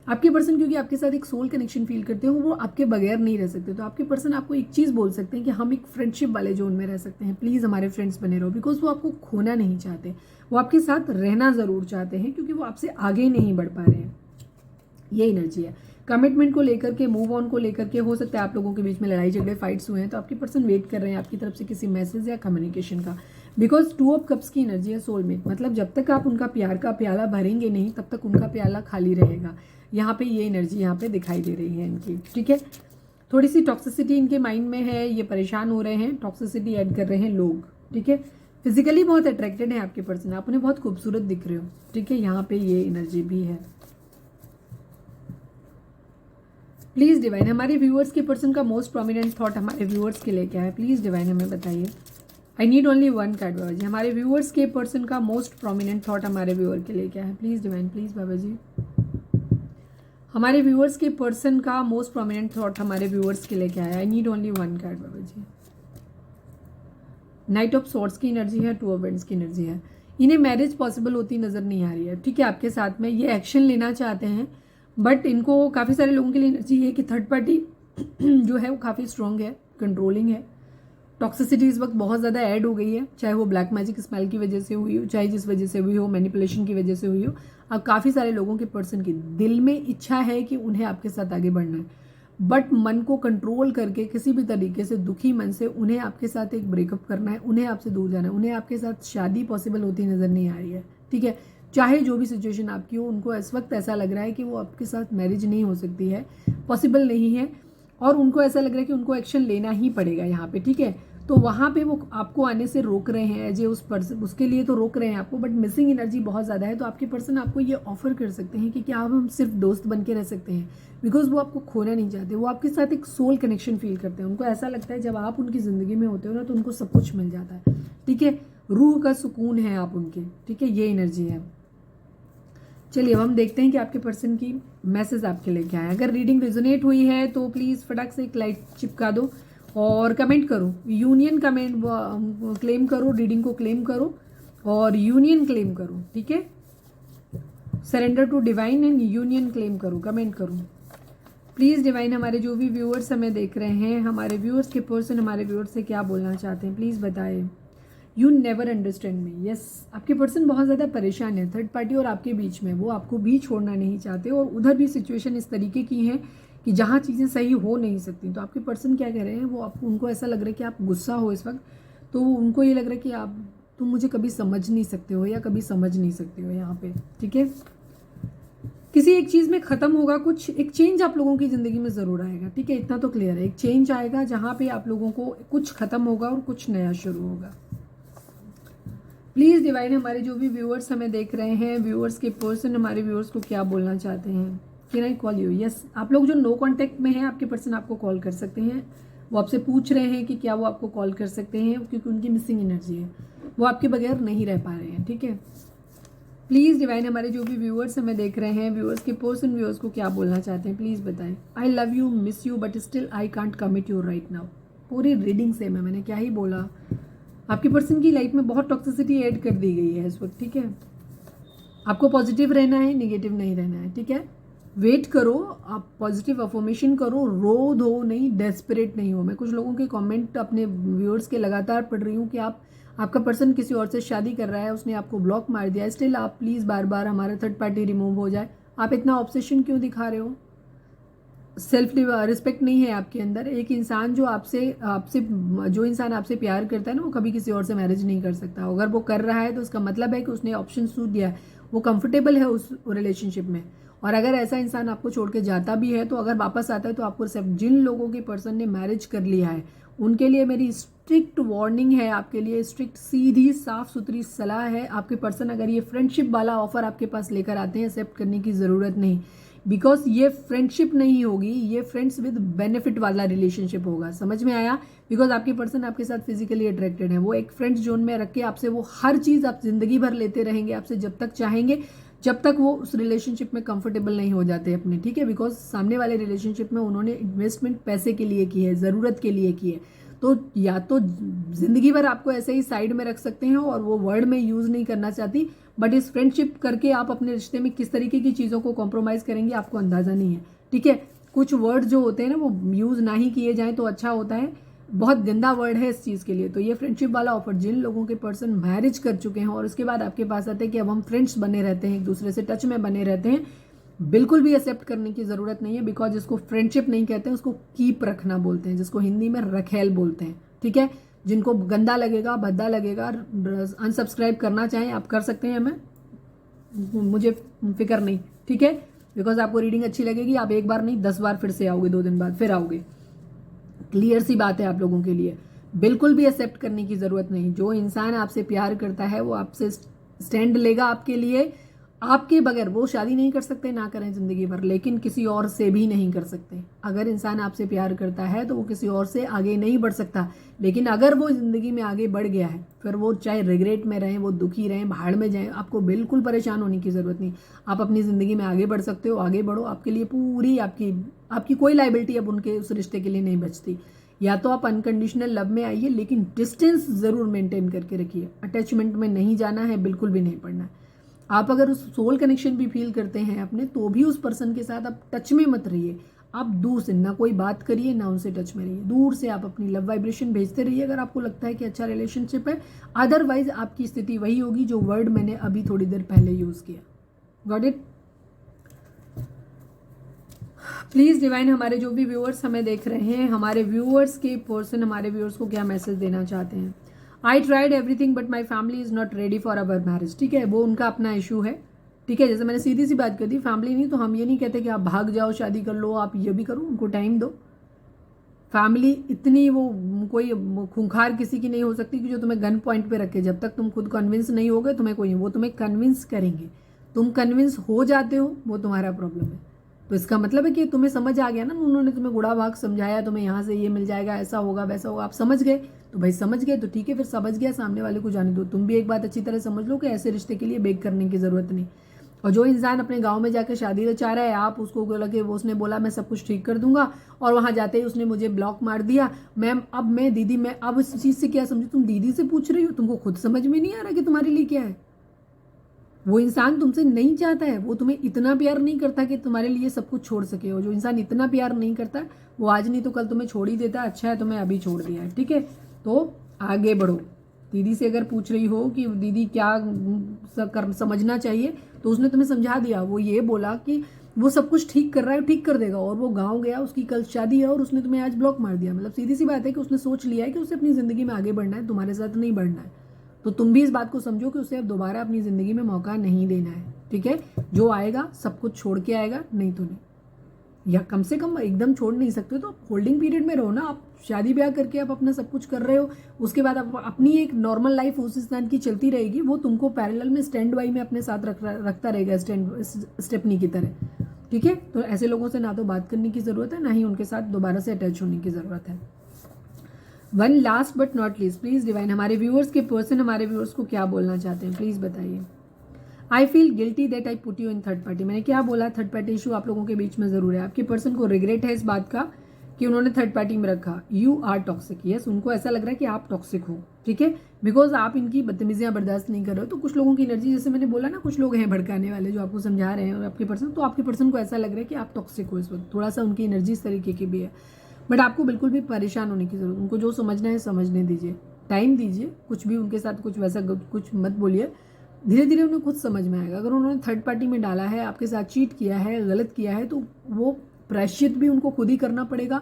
आपके पर्सन क्योंकि आपके साथ एक सोल कनेक्शन फील करते हो, वो आपके बगैर नहीं रह सकते। तो आपके पर्सन आपको एक चीज़ बोल सकते हैं कि हम एक फ्रेंडशिप वाले जोन में रह सकते हैं, प्लीज़ हमारे फ्रेंड्स बने रहो, बिकॉज वो आपको खोना नहीं चाहते, वो आपके साथ रहना ज़रूर चाहते हैं क्योंकि वो आपसे आगे नहीं बढ़ पा रहे हैं। ये एनर्जी है कमिटमेंट को लेकर के, मूव ऑन को लेकर के। हो सकता है आप लोगों के बीच में लड़ाई झगड़े फाइट्स हुए हैं, तो आपके पर्सन वेट कर रहे हैं आपकी तरफ से किसी मैसेज या कम्युनिकेशन का, बिकॉज 2 ऑफ कप्स की एनर्जी है सोलमेट, मतलब जब तक आप उनका प्यार का प्याला भरेंगे नहीं तब तक उनका प्याला खाली रहेगा। यहाँ पे ये एनर्जी यहाँ पे दिखाई दे रही है इनकी, ठीक है। थोड़ी सी टॉक्सिसिटी इनके माइंड में है, ये परेशान हो रहे हैं, टॉक्सिसिटी ऐड कर रहे हैं लोग, ठीक है। फिजिकली बहुत अट्रैक्टेड है आपके पर्सन, आप उन्हें बहुत खूबसूरत दिख रहे हो, ठीक है, यहाँ पे ये एनर्जी भी है। प्लीज डिवाइन हमारे व्यूअर्स के पर्सन का मोस्ट प्रोमिनेंट थॉट हमारे व्यूअर्स के लिए क्या है, प्लीज डिवाइन हमें बताइए। I need only 1 card Baba ji. हमारे व्यूअर्स के पर्सन का मोस्ट प्रोमिनेंट थॉट हमारे व्यूअर के लिए क्या है, प्लीज डिवाइन, प्लीज बाबा जी। हमारे व्यूअर्स के पर्सन का मोस्ट प्रोमिनेंट थॉट हमारे व्यूअर्स के लिए क्या है। I need only 1 card Baba ji. Night of swords की एनर्जी है, 2 ऑफ वेंट्स की एनर्जी है। इन्हें मैरिज पॉसिबल होती नजर नहीं आ रही है, ठीक है, आपके साथ में ये एक्शन लेना चाहते हैं, बट इनको काफ़ी सारे लोगों के लिए एनर्जी है कि थर्ड पार्टी जो है वो काफ़ी स्ट्रॉन्ग है, कंट्रोलिंग है। टॉक्सिसिटी इस वक्त बहुत ज़्यादा ऐड हो गई है, चाहे वो ब्लैक मैजिक स्मेल की वजह से हुई हो, चाहे जिस वजह से हुई हो, मैनिपुलेशन की वजह से हुई हो। अब काफ़ी सारे लोगों के पर्सन की दिल में इच्छा है कि उन्हें आपके साथ आगे बढ़ना है, बट मन को कंट्रोल करके किसी भी तरीके से दुखी मन से उन्हें आपके साथ एक ब्रेकअप करना है, उन्हें आपसे दूर जाना है, उन्हें आपके साथ शादी पॉसिबल होती नज़र नहीं आ रही है, ठीक है। चाहे जो भी सिचुएशन आपकी हो, उनको इस वक्त ऐसा लग रहा है कि वो आपके साथ मैरिज नहीं हो सकती है, पॉसिबल नहीं है, और उनको ऐसा लग रहा है कि उनको एक्शन लेना ही पड़ेगा यहाँ पे, ठीक है। तो वहाँ पे वो आपको आने से रोक रहे हैं, एज ए उस पर्सन, उसके लिए तो रोक रहे हैं आपको, बट मिसिंग एनर्जी बहुत ज़्यादा है। तो आपके पर्सन आपको ये ऑफर कर सकते हैं कि क्या हम सिर्फ दोस्त बन के रह सकते हैं, बिकॉज वो आपको खोना नहीं चाहते, वो आपके साथ एक सोल कनेक्शन फील करते हैं। उनको ऐसा लगता है जब आप उनकी ज़िंदगी में होते हो ना तो उनको सब कुछ मिल जाता है, ठीक है, रूह का सुकून है आप उनके, ठीक है, ये एनर्जी है। चलिए अब हम देखते हैं कि आपके पर्सन की मैसेज आपके लिए क्या है। अगर रीडिंग रिजोनेट हुई है तो प्लीज़ फटाक से एक लाइक चिपका दो और कमेंट करो, यूनियन कमेंट क्लेम करो, रीडिंग को क्लेम करो और यूनियन क्लेम करो, ठीक है। Surrender to divine and union claim करो, कमेंट करो प्लीज़। डिवाइन हमारे जो भी व्यूअर्स हमें देख रहे हैं, हमारे व्यूअर्स के पर्सन हमारे व्यूअर्स से क्या बोलना चाहते हैं, प्लीज़ बताएं। You never understand me, yes, आपके पर्सन बहुत ज़्यादा परेशान है थर्ड पार्टी और आपके बीच में, वो आपको भी छोड़ना नहीं चाहते और उधर भी सिचुएशन इस तरीके की है कि जहाँ चीज़ें सही हो नहीं सकती। तो आपके पर्सन क्या कह रहे हैं, वो आप उनको ऐसा लग रहा है कि आप गुस्सा हो इस वक्त, तो उनको ये लग रहा है कि तुम मुझे कभी समझ नहीं सकते हो या कभी समझ नहीं सकते हो यहाँ पे, ठीक है। किसी एक चीज़ में ख़त्म होगा, कुछ एक चेंज आप लोगों की ज़िंदगी में ज़रूर आएगा, ठीक है, इतना तो क्लियर है। एक चेंज आएगा जहाँ पे आप लोगों को कुछ ख़त्म होगा और कुछ नया शुरू होगा। प्लीज़ डिवाइन, हमारे जो भी व्यूअर्स हमें देख रहे हैं, व्यूअर्स के पर्सन हमारे व्यूअर्स को क्या बोलना चाहते हैं। Can I call you? Yes, आप लोग जो नो कॉन्टैक्ट में हैं, आपके पर्सन आपको कॉल कर सकते हैं। वो आपसे पूछ रहे हैं कि क्या वो आपको कॉल कर सकते हैं, क्योंकि उनकी मिसिंग एनर्जी है, वो आपके बगैर नहीं रह पा रहे हैं। ठीक है, प्लीज़ डिवाइन, हमारे जो भी व्यूअर्स हमें देख रहे हैं, व्यूअर्स के पर्सन व्यूअर्स को क्या बोलना चाहते हैं, प्लीज़ बताएं। I love you, miss you, but still I can't commit you right now. पूरी रीडिंग से मैंने क्या ही बोला, आपके पर्सन की लाइफ में बहुत टॉक्सिसिटी ऐड कर दी गई है इस वक्त। ठीक है, आपको पॉजिटिव रहना है, निगेटिव नहीं रहना है। ठीक है, वेट करो, आप पॉजिटिव अफर्मेशन करो, रो दो नहीं, डेस्परेट नहीं हो। मैं कुछ लोगों के कमेंट अपने व्यूअर्स के लगातार पढ़ रही हूँ कि आपका पर्सन किसी और से शादी कर रहा है, उसने आपको ब्लॉक मार दिया, स्टिल आप प्लीज़ बार बार हमारा थर्ड पार्टी रिमूव हो जाए। आप इतना ऑब्सेशन क्यों दिखा रहे हो? सेल्फ रिस्पेक्ट नहीं है आपके अंदर। एक इंसान जो जो इंसान आपसे प्यार करता है ना, वो कभी किसी और से मैरिज नहीं कर सकता। अगर वो कर रहा है तो उसका मतलब है कि उसने ऑप्शन सूट दिया है, वो कंफर्टेबल है उस रिलेशनशिप में। और अगर ऐसा इंसान आपको छोड़ के जाता भी है, तो अगर वापस आता है तो आपको सिर्फ जिन लोगों के पर्सन ने मैरिज कर लिया है उनके लिए मेरी स्ट्रिक्ट वार्निंग है, आपके लिए स्ट्रिक्ट सीधी साफ सुथरी सलाह है। आपके पर्सन अगर ये फ्रेंडशिप वाला ऑफर आपके पास लेकर आते हैं, एक्सेप्ट करने की ज़रूरत नहीं, बिकॉज ये फ्रेंडशिप नहीं होगी, ये फ्रेंड्स विद बेनिफिट वाला रिलेशनशिप होगा। समझ में आया? बिकॉज आपके पर्सन आपके साथ फिजिकली अट्रैक्टेड है, वो एक फ्रेंड्स जोन में रख के आपसे वो हर चीज़ आप जिंदगी भर लेते रहेंगे आपसे जब तक चाहेंगे, जब तक वो उस रिलेशनशिप में कंफर्टेबल नहीं हो जाते अपने। ठीक है, बिकॉज सामने वाले रिलेशनशिप में उन्होंने इन्वेस्टमेंट पैसे के लिए की है, ज़रूरत के लिए की है। तो या तो जिंदगी भर आपको ऐसे ही साइड में रख सकते हैं, और वो वर्ड में यूज़ नहीं करना चाहती, बट इस फ्रेंडशिप करके आप अपने रिश्ते में किस तरीके की चीज़ों को कॉम्प्रोमाइज़ करेंगे आपको अंदाज़ा नहीं है। ठीक है, कुछ वर्ड जो होते हैं ना, वो यूज़ ना ही किए जाएं तो अच्छा होता है। बहुत गंदा वर्ड है इस चीज़ के लिए। तो ये फ्रेंडशिप वाला ऑफर जिन लोगों के पर्सन मैरिज कर चुके हैं और उसके बाद आपके पास आते हैं कि अब हम फ्रेंड्स बने रहते हैं, एक दूसरे से टच में बने रहते हैं, बिल्कुल भी एक्सेप्ट करने की ज़रूरत नहीं है। बिकॉज जिसको फ्रेंडशिप नहीं कहते हैं उसको कीप रखना बोलते हैं, जिसको हिंदी में रखेल बोलते हैं। ठीक है, जिनको गंदा लगेगा, भद्दा लगेगा, अनसब्सक्राइब करना चाहें आप कर सकते हैं, हमें मुझे फिक्र नहीं। ठीक है, बिकॉज आपको रीडिंग अच्छी लगेगी, आप एक बार नहीं 10 बार फिर से आओगे, 2 दिन बाद फिर आओगे। क्लियर सी बात है आप लोगों के लिए, बिल्कुल भी एक्सेप्ट करने की ज़रूरत नहीं। जो इंसान आपसे प्यार करता है वो आपसे स्टैंड लेगा आपके लिए, आपके बगैर। वो शादी नहीं कर सकते, ना करें ज़िंदगी भर, लेकिन किसी और से भी नहीं कर सकते। अगर इंसान आपसे प्यार करता है तो वो किसी और से आगे नहीं बढ़ सकता। लेकिन अगर वो ज़िंदगी में आगे बढ़ गया है, फिर वो चाहे रिग्रेट में रहें, वो दुखी रहें, भाड़ में जाएं, आपको बिल्कुल परेशान होने की ज़रूरत नहीं। आप अपनी ज़िंदगी में आगे बढ़ सकते हो, आगे बढ़ो। आपके लिए पूरी आपकी कोई लाइबिलिटी अब उनके उस रिश्ते के लिए नहीं बचती। या तो आप अनकंडीशनल लव में आइए, लेकिन डिस्टेंस ज़रूर मेंटेन करके रखिए। अटैचमेंट में नहीं जाना है, बिल्कुल भी नहीं पड़ना है। आप अगर उस सोल कनेक्शन भी फील करते हैं अपने, तो भी उस पर्सन के साथ आप टच में मत रहिए। आप दूर से ना कोई बात करिए, ना उनसे टच में रहिए, दूर से आप अपनी लव वाइब्रेशन भेजते रहिए अगर आपको लगता है कि अच्छा रिलेशनशिप है। अदरवाइज आपकी स्थिति वही होगी जो वर्ड मैंने अभी थोड़ी देर पहले यूज़ किया। Got it? प्लीज़ डिवाइन, हमारे जो भी व्यूअर्स हमें देख रहे हैं, हमारे व्यूअर्स के पर्सन हमारे व्यूअर्स को क्या मैसेज देना चाहते हैं। I tried everything but my family is not ready for our marriage. ठीक है, वो उनका अपना इशू है। ठीक है, जैसे मैंने सीधी सी बात कर दी, फैमिली नहीं तो हम ये नहीं कहते कि आप भाग जाओ, शादी कर लो, आप ये भी करो, उनको टाइम दो। फैमिली इतनी वो कोई खूंखार किसी की नहीं हो सकती कि जो तुम्हें गन पॉइंट पे रखे। जब तक तुम खुद कन्विंस नहीं होगे, तुम्हें कोई नहीं, वो तुम्हें कन्विंस करेंगे। तुम कन्विंस हो जाते हो, वो तुम्हारा प्रॉब्लम है। तो इसका मतलब है कि तुम्हें समझ आ गया ना, उन्होंने तुम्हें गुड़ा भाग समझाया, तुम्हें यहाँ से ये मिल जाएगा, ऐसा होगा, वैसा होगा, आप समझ गए। तो भाई समझ गए तो ठीक है, फिर समझ गया, सामने वाले को जाने दो। तुम भी एक बात अच्छी तरह समझ लो कि ऐसे रिश्ते के लिए बेग करने की ज़रूरत नहीं। और जो इंसान अपने गांव में जाकर शादी चाह रहा है, आप उसको बोला कि वो उसने बोला मैं सब कुछ ठीक कर दूंगा, और वहां जाते ही उसने मुझे ब्लॉक मार दिया। मैम अब मैं दीदी, मैं अब इस चीज़ से क्या समझू? तुम दीदी से पूछ रही हो, तुमको खुद समझ में नहीं आ रहा कि तुम्हारे लिए क्या है। वो इंसान तुमसे नहीं चाहता है, वो तुम्हें इतना प्यार नहीं करता कि तुम्हारे लिए सब कुछ छोड़ सके। और जो इंसान इतना प्यार नहीं करता, वो आज नहीं तो कल तुम्हें छोड़ ही देता। अच्छा है तुम्हें अभी छोड़ दिया है। ठीक है, तो आगे बढ़ो। दीदी से अगर पूछ रही हो कि दीदी क्या समझना चाहिए, तो उसने तुम्हें समझा दिया। वो ये बोला कि वो सब कुछ ठीक कर रहा है, ठीक कर देगा। और वो गाँव गया, उसकी कल शादी है, और उसने तुम्हें आज ब्लॉक मार दिया। मतलब सीधी सी बात है कि उसने सोच लिया है कि उसे अपनी ज़िंदगी में आगे बढ़ना है, तुम्हारे साथ नहीं बढ़ना है। तो तुम भी इस बात को समझो कि उसे अब दोबारा अपनी ज़िंदगी में मौका नहीं देना है। ठीक है, जो आएगा सब कुछ छोड़ के आएगा, नहीं तो नहीं। या कम से कम एकदम छोड़ नहीं सकते तो होल्डिंग पीरियड में रहो ना। आप शादी ब्याह करके आप अपना सब कुछ कर रहे हो, उसके बाद आप अपनी एक नॉर्मल लाइफ उस इंसान की चलती रहेगी, वो तुमको पैरेलल में स्टैंड बाई में अपने साथ रखता रहेगा स्टेपनी की तरह, ठीक है। तो ऐसे लोगों से ना तो बात करने की ज़रूरत है, ना ही उनके साथ दोबारा से अटैच होने की ज़रूरत है। One last but not least, please divine हमारे व्यूअर्स के पर्सन हमारे व्यूअर्स को क्या बोलना चाहते हैं, प्लीज़ बताइए। I feel guilty that I put you in third party. मैंने क्या बोला, थर्ड पार्टी इशू आप लोगों के बीच में ज़रूर है। आपके पर्सन को रिग्रेट है इस बात का कि उन्होंने थर्ड पार्टी में रखा। यू आर टॉक्सिक, यस, उनको ऐसा लग रहा है कि आप टॉक्सिक हो, ठीक है, बिकॉज आप इनकी बदतमीजियां बर्दाश्त नहीं कर रहे हो। तो कुछ लोगों की एनर्जी, जैसे मैंने बोला ना, कुछ लोग हैं भड़काने वाले जो आपको समझा रहे हैं, और आपके पर्सन, तो आपके पर्सन को ऐसा लग रहा है कि आप टॉक्सिक हो इस वक्त। थोड़ा सा उनकी एनर्जी इस तरीके की भी है, बट आपको बिल्कुल भी परेशान होने की जरूरत, उनको जो समझना है समझने दीजिए, टाइम दीजिए, कुछ भी उनके साथ कुछ वैसा कुछ मत बोलिए, धीरे धीरे उन्हें खुद समझ में आएगा। अगर उन्होंने थर्ड पार्टी में डाला है, आपके साथ चीट किया है, गलत किया है, तो वो प्रायश्चित भी उनको खुद ही करना पड़ेगा।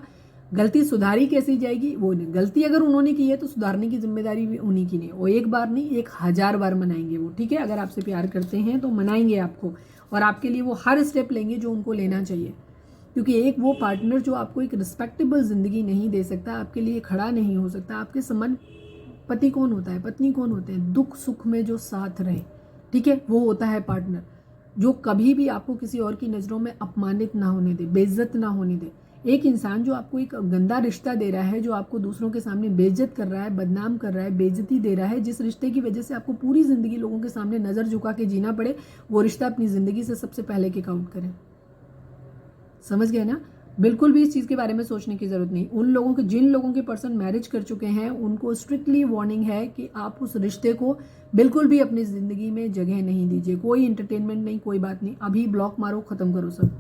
गलती सुधारी कैसे जाएगी वो नहीं, गलती अगर उन्होंने की है तो सुधारने की जिम्मेदारी भी उन्हीं की नहीं। वो एक बार नहीं, 1000 बार मनाएंगे वो, ठीक है। अगर आपसे प्यार करते हैं तो मनाएंगे आपको, और आपके लिए वो हर स्टेप लेंगे जो उनको लेना चाहिए, क्योंकि एक वो पार्टनर जो आपको एक रिस्पेक्टेबल जिंदगी नहीं दे सकता, आपके लिए खड़ा नहीं हो सकता। आपके समान पति कौन होता है, पत्नी कौन होते हैं, दुख सुख में जो साथ रहे, ठीक है, वो होता है पार्टनर, जो कभी भी आपको किसी और की नज़रों में अपमानित ना होने दे, बेइज्जत ना होने दे। एक इंसान जो आपको एक गंदा रिश्ता दे रहा है, जो आपको दूसरों के सामने बेइज्जत कर रहा है, बदनाम कर रहा है, बेइज्जती दे रहा है, जिस रिश्ते की वजह से आपको पूरी जिंदगी लोगों के सामने नजर झुका के जीना पड़े, वो रिश्ता अपनी जिंदगी से सबसे पहले किक आउट करें। समझ गए ना। बिल्कुल भी इस चीज़ के बारे में सोचने की जरूरत नहीं। उन लोगों के, जिन लोगों के पर्सन मैरिज कर चुके हैं, उनको स्ट्रिक्टली वार्निंग है कि आप उस रिश्ते को बिल्कुल भी अपनी ज़िंदगी में जगह नहीं दीजिए। कोई इंटरटेनमेंट नहीं, कोई बात नहीं, अभी ब्लॉक मारो, ख़त्म करो सब।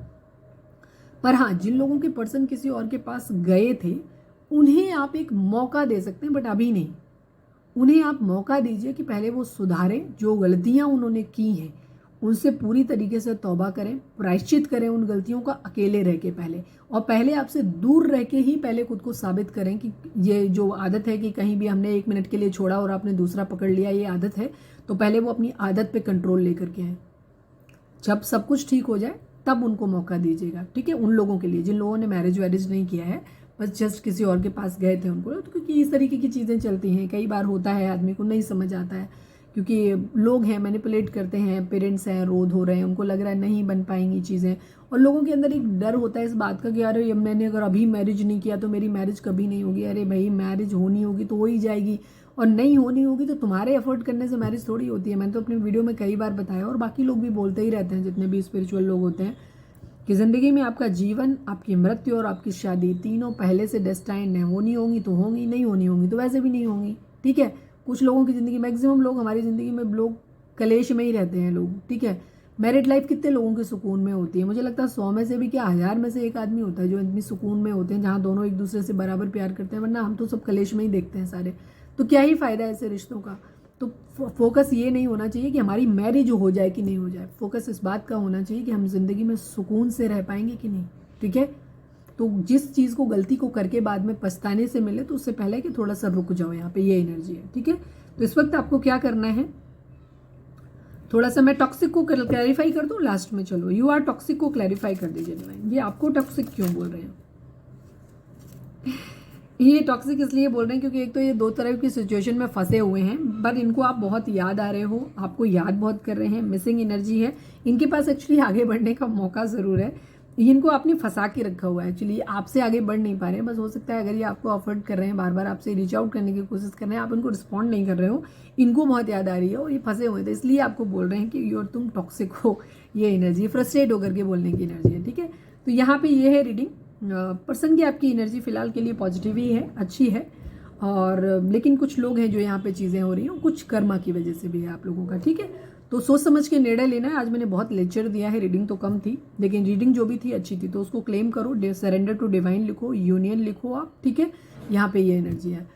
पर हाँ, जिन लोगों के पर्सन किसी और के पास गए थे, उन्हें आप एक मौका दे सकते हैं, बट अभी नहीं। उन्हें आप मौका दीजिए कि पहले वो सुधारें, जो गलतियां उन्होंने की हैं उनसे पूरी तरीके से तौबा करें, प्रायश्चित करें उन गलतियों का, अकेले रह के पहले, और पहले आपसे दूर रह के ही पहले खुद को साबित करें कि ये जो आदत है कि कहीं भी हमने 1 मिनट के लिए छोड़ा और आपने दूसरा पकड़ लिया, ये आदत है, तो पहले वो अपनी आदत पे कंट्रोल लेकर के आए। जब सब कुछ ठीक हो जाए तब उनको मौका दीजिएगा, ठीक है। उन लोगों के लिए जिन लोगों ने मैरिज वैरिज नहीं किया है, बस जस्ट किसी और के पास गए थे उनको, तो क्योंकि इस तरीके की चीज़ें चलती हैं, कई बार होता है, आदमी को नहीं समझ आता है, क्योंकि लोग हैं, मैनिपुलेट करते हैं, पेरेंट्स हैं, रोध हो रहे हैं, उनको लग रहा है नहीं बन पाएंगी चीज़ें, और लोगों के अंदर एक डर होता है इस बात का कि अरे मैंने अगर अभी मैरिज नहीं किया तो मेरी मैरिज कभी नहीं होगी। अरे भाई, मैरिज होनी होगी तो हो ही जाएगी, और नहीं होनी होगी तो तुम्हारे एफर्ट करने से मैरिज थोड़ी होती है। मैंने तो अपनी वीडियो में कई बार बताया, और बाकी लोग भी बोलते ही रहते हैं, जितने भी स्पिरिचुअल लोग होते हैं, कि ज़िंदगी में आपका जीवन, आपकी मृत्यु और आपकी शादी, तीनों पहले से डेस्टाइंड है। होनी होंगी तो होंगी, नहीं होनी होंगी तो वैसे भी नहीं होंगी, ठीक है। कुछ लोगों की ज़िंदगी, मैक्सिमम लोग हमारी ज़िंदगी में लोग कलेश में ही रहते हैं लोग, ठीक है। मैरिड लाइफ कितने लोगों के सुकून में होती है, मुझे लगता है 100 में से भी क्या 1000 में से एक आदमी होता है जो इतनी सुकून में होते हैं, जहाँ दोनों एक दूसरे से बराबर प्यार करते हैं, वरना हम तो सब कलेश में ही देखते हैं सारे। तो क्या ही फ़ायदा है ऐसे रिश्तों का। तो फोकस ये नहीं होना चाहिए कि हमारी मैरिज हो जाए कि नहीं हो जाए, फोकस इस बात का होना चाहिए कि हम जिंदगी में सुकून से रह पाएंगे कि नहीं, ठीक है। तो जिस चीज़ को, गलती को करके बाद में पछताने से मिले, तो उससे पहले कि थोड़ा सा रुक जाओ, यहाँ पे ये एनर्जी है, ठीक है। तो इस वक्त आपको क्या करना है, थोड़ा सा मैं टॉक्सिक को क्लैरिफाई कर दूं लास्ट में। चलो, यू आर टॉक्सिक को क्लैरिफाई कर दीजिए डिवाइन, ये आपको टॉक्सिक क्यों बोल रहे हैं। ये टॉक्सिक इसलिए बोल रहे हैं क्योंकि एक तो ये 2 तरह की सिचुएशन में फंसे हुए हैं, बट इनको आप बहुत याद आ रहे हो, आपको याद बहुत कर रहे हैं, मिसिंग एनर्जी है इनके पास। एक्चुअली आगे बढ़ने का मौका ज़रूर है, इनको आपने फंसा के रखा हुआ है। एक्चुअली आपसे आगे बढ़ नहीं पा रहे हैं, बस हो सकता है अगर ये आपको अफर्ट कर रहे हैं, बार बार आपसे रीच आउट करने की कोशिश कर रहे हैं, आप इनको रिस्पॉन्ड नहीं कर रहे हो, इनको बहुत याद आ रही है और ये फंसे हुए थे, इसलिए आपको बोल रहे हैं कि योर तुम टॉक्सिक हो। ये एनर्जी फ्रस्ट्रेट होकर के बोलने की एनर्जी है, ठीक है। तो यहाँ पे ये है रीडिंग, पर्सन की आपकी एनर्जी फिलहाल के लिए पॉजिटिव ही है, अच्छी है, और लेकिन कुछ लोग हैं जो यहाँ पे चीज़ें हो रही हैं, कुछ कर्मा की वजह से भी है आप लोगों का, ठीक है। तो सोच समझ के निर्णय लेना है। आज मैंने बहुत लेक्चर दिया है, रीडिंग तो कम थी, लेकिन रीडिंग जो भी थी अच्छी थी, तो उसको क्लेम करो, सरेंडर टू डिवाइन लिखो, यूनियन लिखो आप, ठीक है। यहाँ पे ये एनर्जी है।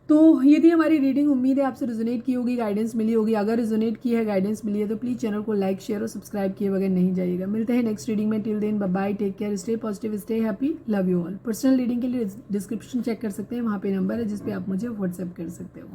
तो ये थी हमारी रीडिंग, उम्मीद है आपसे रिजोनेट की होगी, गाइडेंस मिली होगी। अगर रिजोनेट की है, गाइडेंस मिली है, तो प्लीज़ चैनल को लाइक, शेयर और सब्सक्राइब किए बगैर नहीं जाइएगा। मिलते हैं नेक्स्ट रीडिंग में, till then bye bye, take care, stay positive, stay happy, love you all. Personal reading के लिए डिस्क्रिप्शन चेक कर सकते हैं, वहाँ पे नंबर है जिस पे आप मुझे व्हाट्सएप कर सकते हो।